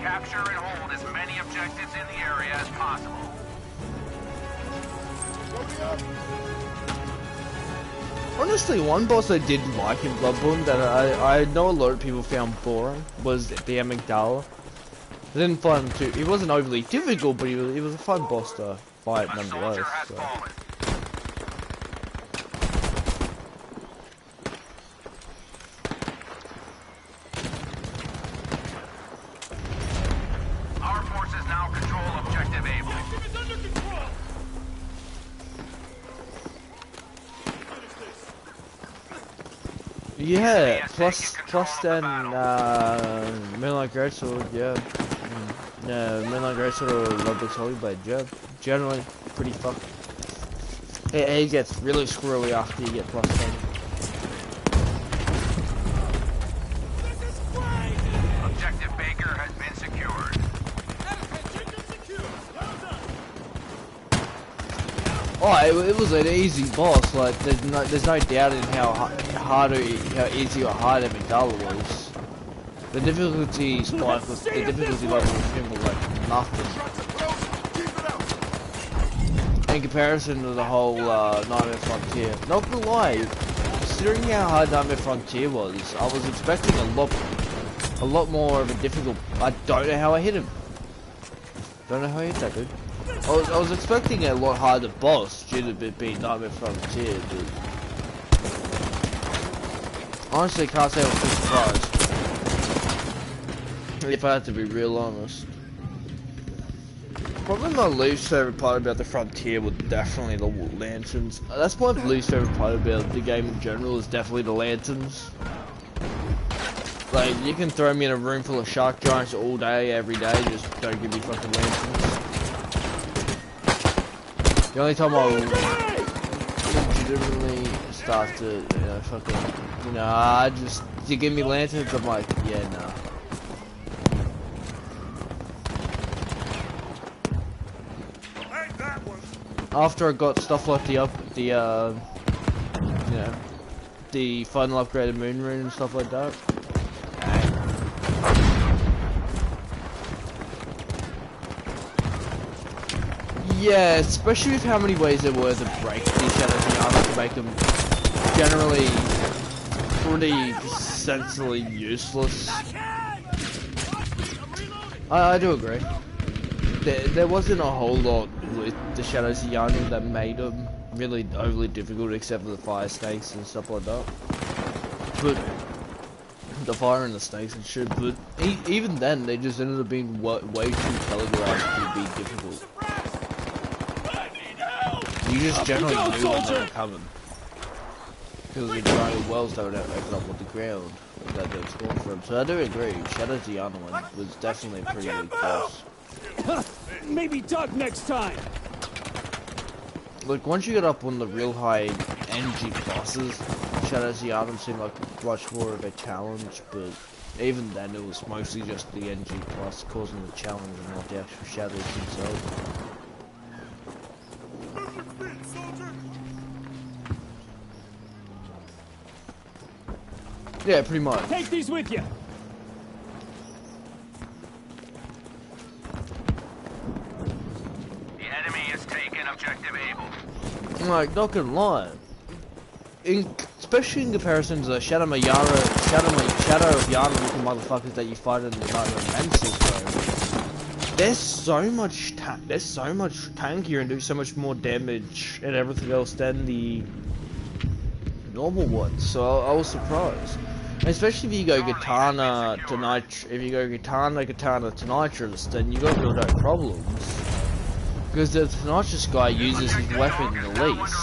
Capture and hold as many objectives in the area as possible. Honestly, one boss I didn't like in Bloodborne that I know a lot of people found boring was the Amygdala. I didn't find him too. He wasn't overly difficult, but he was a fun boss to fight nonetheless. So. Our forces now control objective Able. Yeah, plus then Moonlight Greatsword, yeah. Moonlight Greatsword or Ludwig's Holy Blade, yeah. Generally pretty fucked. He gets really squirrely after you get plus 10. Objective Baker has been secured. Oh, it was an easy boss. Like there's no doubt in how easy or hard Amygdala was. The difficulty spike was the difficulty level with him was like nothing in comparison to the whole Nightmare Frontier. Not gonna lie, considering how hard Nightmare Frontier was, I was expecting a lot more of a difficult. I don't know how I hit him. Don't know how I hit that dude. I was expecting a lot harder boss due to it being Nightmare Frontier, but honestly, can't say I was too surprised. If I had to be real honest. Probably my least favorite part about the Frontier was definitely the lanterns. That's my least favorite part about the game in general is definitely the lanterns. Like, you can throw me in a room full of shark giants all day, every day, just don't give me fucking lanterns. The only time I will legitimately start to, you know, fucking, you know, you give me lanterns, I'm like, yeah, nah. After I got stuff like you know, the final upgraded moon rune and stuff like that. Yeah, especially with how many ways there were to break these shadows in armor to make them generally pretty essentially useless. I do agree. There wasn't a whole lot with the Shadows of Yharnam that made them really overly difficult, except for the fire snakes and stuff like that. But the fire and the snakes and shit. But even then, they just ended up being way too telegraphed to be difficult. You just generally knew when they were coming, because the giant wells don't open up with the ground that they're spawned from. So I do agree. Shadows of Yharnam was definitely a pretty weak boss. Maybe Doug next time. Look, once you get up on the real high energy bosses, Shadows of Yharnam seemed like much more of a challenge, but even then it was mostly just the energy plus causing the challenge and not the actual shadows themselves. Yeah, pretty much. Take these with you. Objective able. Like, not gonna lie, especially in comparison to the Shadow of Yharnam looking motherfuckers that you fight in the Nightmare Mantis, bro. There's so much tankier and do so much more damage and everything else than the normal ones. So I was surprised, and especially if you go Katana to Nitrous, then you got real no problems. Because the Nitrous guy uses his weapon the least,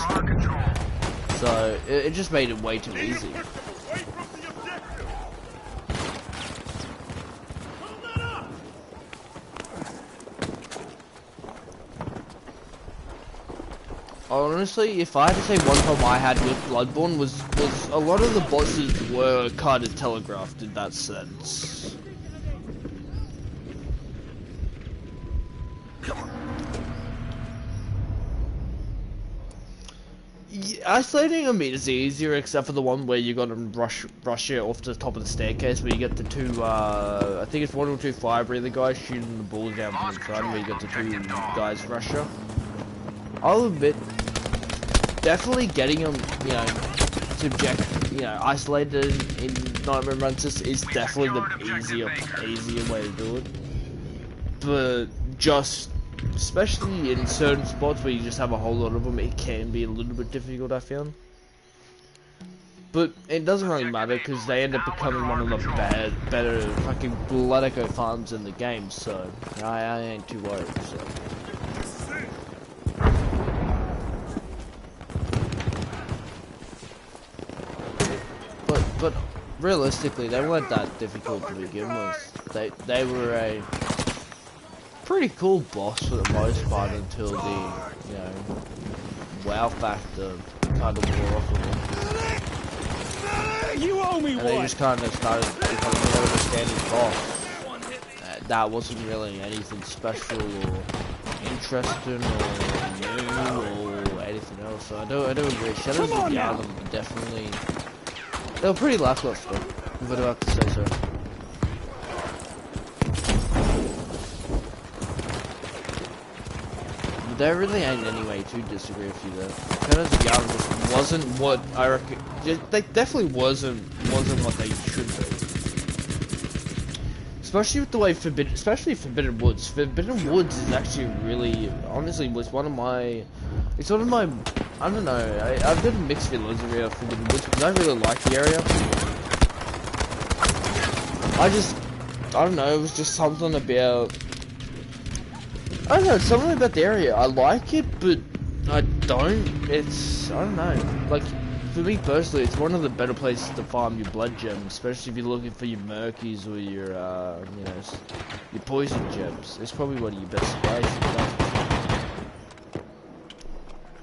so it just made it way too easy. Honestly, if I had to say one problem I had with Bloodborne was a lot of the bosses were kind of telegraphed in that sense. Isolating them is easier, except for the one where you gotta rush it off the top of the staircase, where you get the two, I think it's one or two fire breather guys shooting the balls down from the front, where you get the two guys rush you. I'll admit, definitely getting them, you know, isolated in Nightmare Mantis is definitely the easier way to do it. But just, especially in certain spots where you just have a whole lot of them, it can be a little bit difficult, I found. But it doesn't really matter, because they end up becoming one of the better fucking Blood Echo farms in the game, so I ain't too worried, so. But realistically, they weren't that difficult to begin with. They were a pretty cool boss for the most part until the, you know, wow factor kind of wore off of them. You owe me and one. they just kind of started becoming more of a standard boss. That wasn't really anything special or interesting or new or anything anything else. So I do agree. Shadows of Yharnam definitely, they were pretty lackluster, if I do have to say so. But there really ain't any way to disagree with you there. Shadows of Yharnam just wasn't what I reckon. They definitely wasn't what they should be. Especially with the way Forbidden Woods. Forbidden Woods is actually really, honestly, was one of my, it's one of my, I don't know, I've got mixed feelings about Forbidden Woods because I really like the area. I don't know, it was just something about, I don't know, something about the area. I like it, but I don't, I don't know, like, for me personally, it's one of the better places to farm your blood gems, especially if you're looking for your Murkies or your, you know, your poison gems. It's probably one of your best places.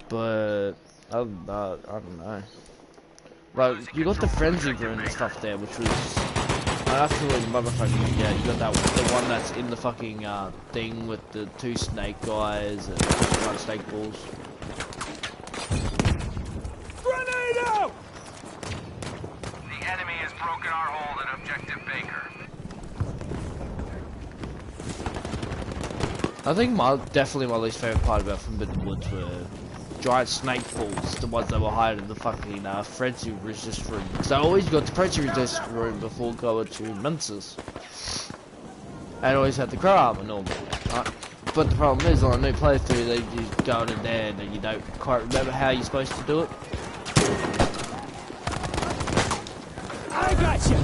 But I don't know. Like you got the frenzy rune and stuff there, which was absolutely motherfucking yeah. You got that the one that's in the fucking thing with the 2 snake guys and 1 snake balls. The enemy has broken our hold at Objective Baker. I think definitely my least favorite part about Forbidden Woods were giant snake balls, the ones that were hiding in the fucking frenzy resist room. Because I always got the frenzy resist room before going to Menses. I always had the crow armor normally. Right? But the problem is on a new playthrough, they just go in there and you don't quite remember how you're supposed to do it. I got you.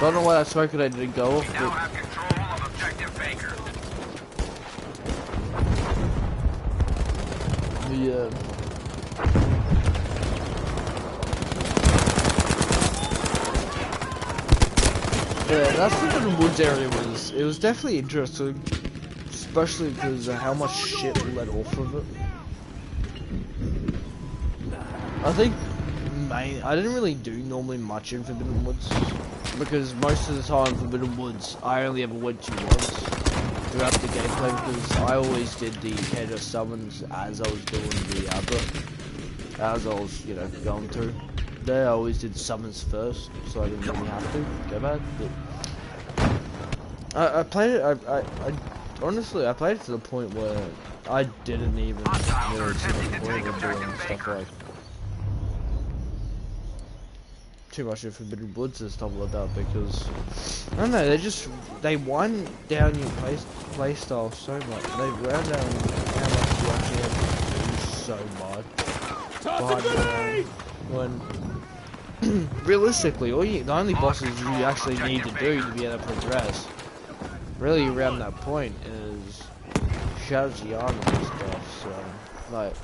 Don't know why that smoke grenade didn't go off. Now have control of Objective Baker. Yeah. Yeah, that's what the woods area was. It was definitely interesting, especially because of how much shit let off of it. I think I didn't really do normally much in Forbidden Woods because most of the time Forbidden Woods I only ever went to once throughout the gameplay because I always did the Kato summons as I was doing the as I was, you know, going through. There I always did summons first, so I didn't really have to go back. But I played it. I honestly I played it to the point where I didn't even really see the point of doing stuff like too much of Forbidden Woods and stuff like that because I don't know. They wind down your play style so much. They round down how much you actually have to do so much. When realistically, the only bosses you actually need to do to be able to progress, really around that point, is Shadows of Yharnam and stuff. So, like,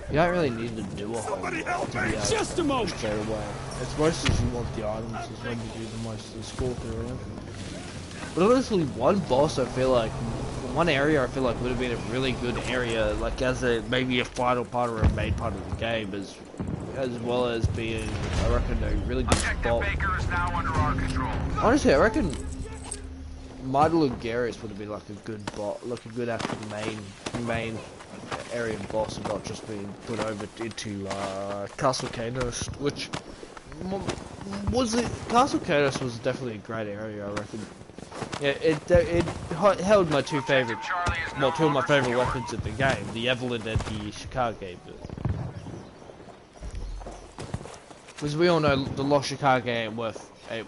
you don't really need to do a whole lot to be able to straight away. It's mostly as you want the items is when you do the most of the score around. But honestly, one boss I feel like, one area I feel like would have been a really good area, like as maybe a final part or a main part of the game, as well as being, I reckon, a really good spot. Baker is now under our control. Honestly, I reckon Midal Lugarius would have been like a good bot, like a good actual main area boss, and not just being put over into Castle Canos, which was Castle Canos was definitely a great area, I reckon. Yeah, it held my two of my favorite weapons in the game, the Evelyn and the Shikage. Because we all know the Lost Shikage ain't worth it.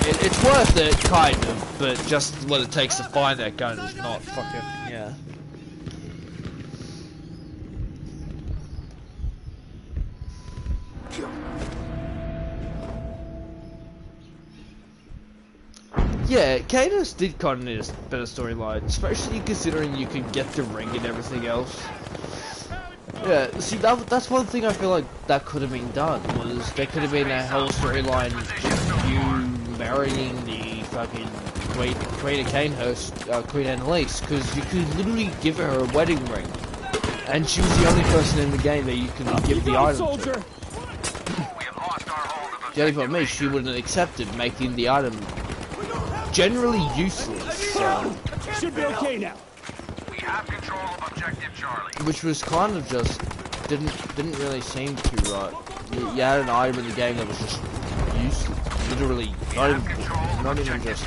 It's worth it, kind of, but just what it takes to find that gun is not fucking, yeah. Yeah, Canos did kind of need a better storyline, especially considering you could get the ring and everything else. Yeah, see, that's one thing I feel like that could have been done, was there could have been a whole storyline just you marrying the fucking Queen of Cainhurst, Queen Annalise, because you could literally give her a wedding ring, and she was the only person in the game that you could give the item to. The only problem is she wouldn't have accepted making the item generally useless. So. Should be okay now. We have control of objective Charlie. Which was kind of just didn't really seem too right. You had an item in the game that was just useless, literally not even just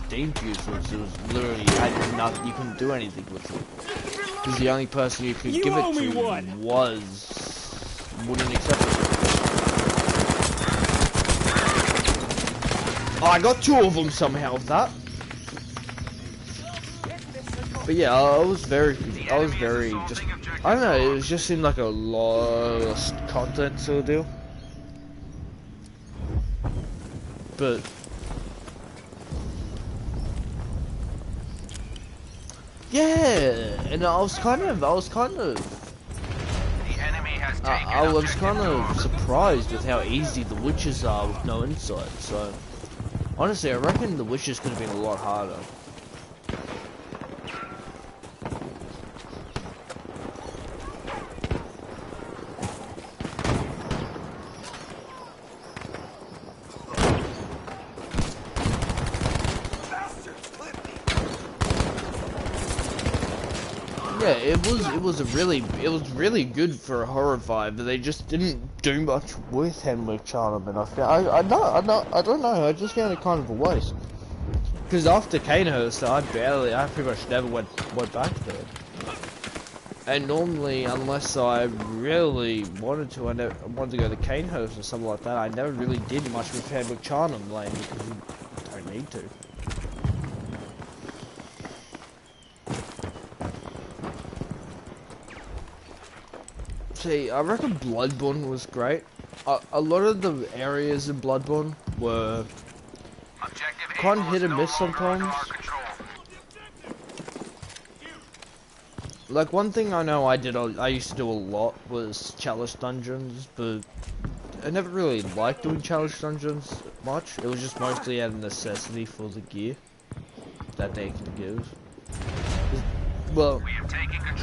deemed useless. It was literally you had nothing. You couldn't do anything with it because the only person you could give it to wouldn't accept it. Oh, I got 2 of them somehow with that. But yeah, I was very just, I don't know, it just seemed like a lost content sort of deal. But yeah, and I was kind of surprised with how easy the witches are with no insight. So honestly, I reckon the witches could have been a lot harder. Yeah, it was really good for a horror vibe, but they just didn't do much with Hemwick Charnham enough. I don't know. I just found it kind of a waste. Because after Cainhurst, I pretty much never went back there. And normally, unless I really wanted to, I wanted to go to Cainhurst or something like that. I never really did much with Hemwick Charnham Lane because you don't need to. See, I reckon Bloodborne was great. A lot of the areas in Bloodborne were kind of hit and miss sometimes. Like one thing I know I used to do a lot was chalice dungeons, but I never really liked doing chalice dungeons much. It was just mostly out of necessity for the gear that they could give. Well,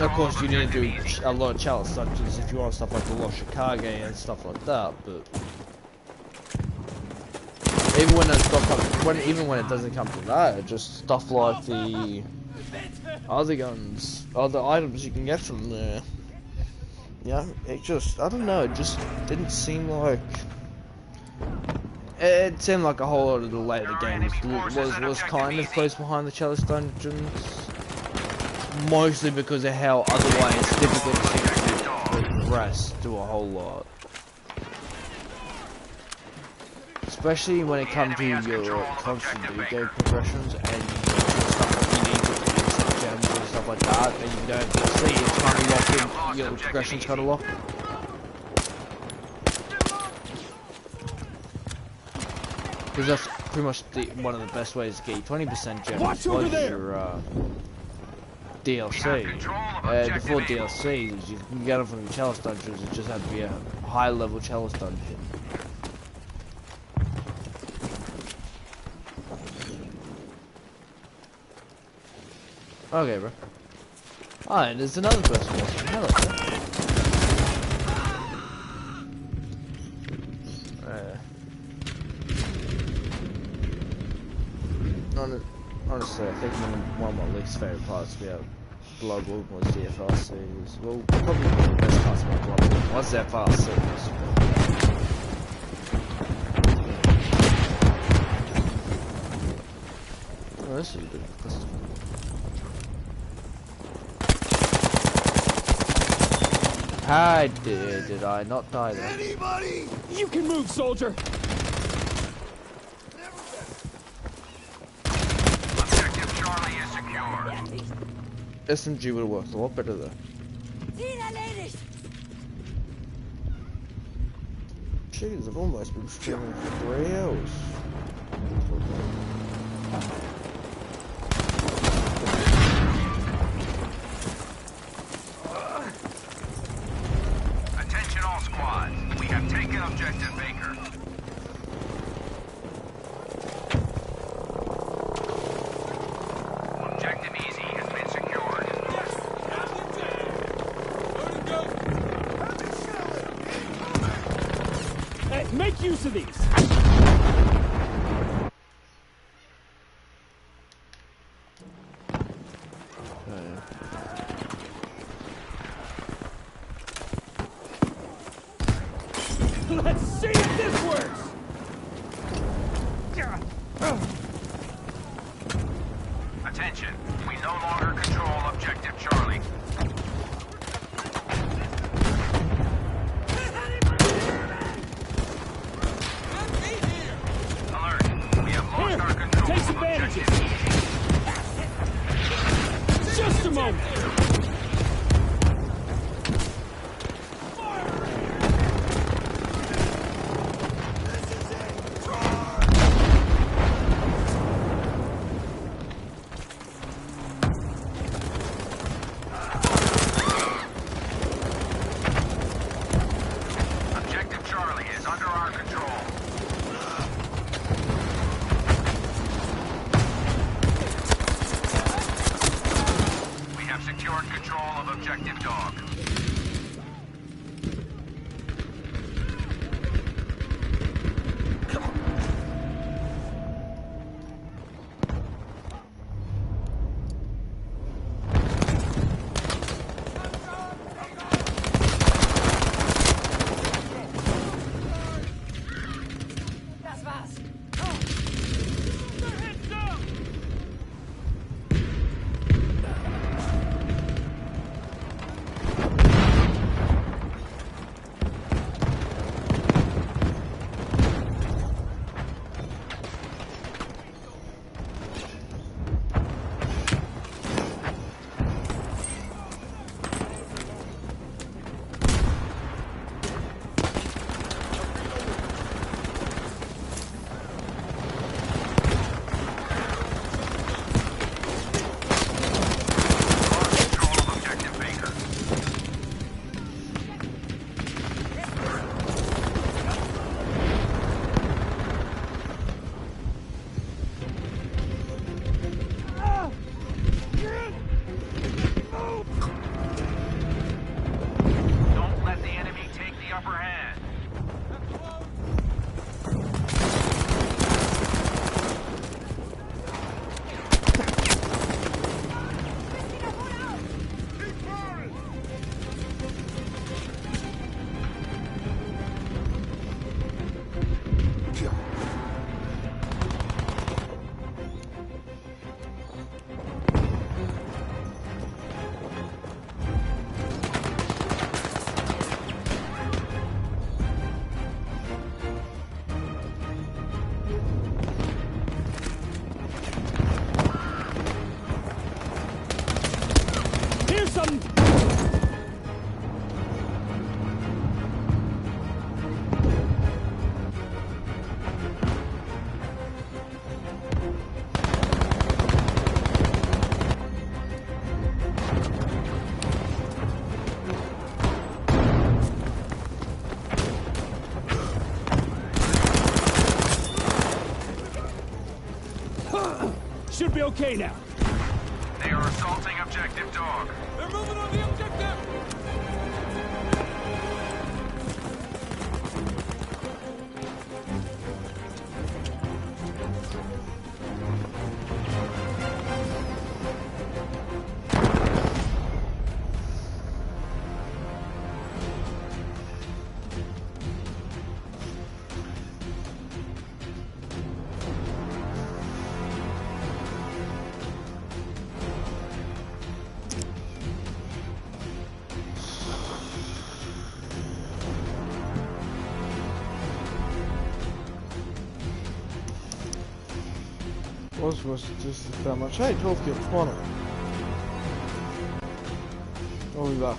of course you need to do a lot of chalice dungeons if you want stuff like the Lost Chicago and stuff like that, but even when it doesn't come to that, just stuff like the other guns, other items you can get from there. Yeah, it just, I don't know, it just didn't seem like, it seemed like a whole lot of the later games was kind of close behind the chalice dungeons. Mostly because of how otherwise difficult it seems to progress to a whole lot. Especially when it comes to your constant game progressions and stuff like you need to do some gems and stuff like that, and you don't see it's kind of locked in, your progression's kind of locked. Because that's pretty much one of the best ways to get 20% gems was your DLC. Before DLCs, you can get them from the chalice dungeons, it just had to be a high level chalice dungeon. Okay, bro. Alright, there's another person watching. Hello, honestly, I think one of my least favourite parts about Bloodborne was the FRCs. Well, probably one of the best parts about Bloodborne was the FRCs. Oh, this is a bit of a How did I not die there? Anybody? You can move, soldier. Objective Charlie is secure. SMG would have worked a lot better though. Jeez, I've almost been streaming for 3 hours. Attention all squads. We have taken objective Baker. Objective Easy has been secured. Hey, make use of these. Attention, we no longer control objective Charlie. Alert, we have lost our control Take of some bandages. objective. Just a moment. Objective Charlie is under our control. We have secured control of objective Dog. Das war's. Lost control of objective Baker. Don't let the enemy take the upper hand. Here's some. Should be okay now. They are assaulting objective Dog. They're moving on the objective! Was just that much. Hey, 12 kills, why not? I'll be back.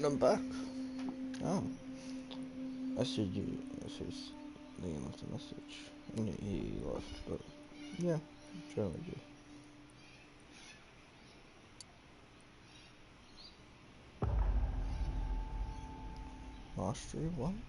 I'm back. Oh. Message you. Message. Leaving left a message. I knew he left, but yeah, generally do. Mastery 1?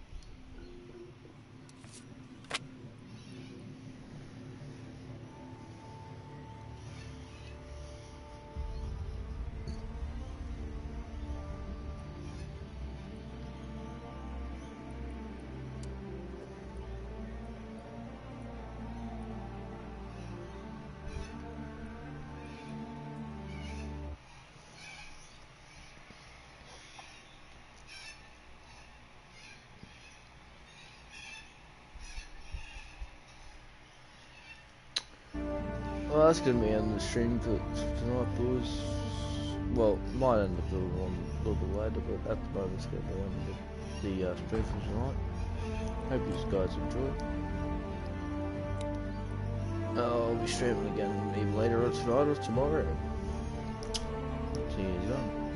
Well, that's gonna be end the stream for tonight, boys. Well, might end up doing one a little bit later, but at the moment it's gonna be end the stream for tonight. Hope you guys enjoy. I'll be streaming again either later or tonight or tomorrow. See you then.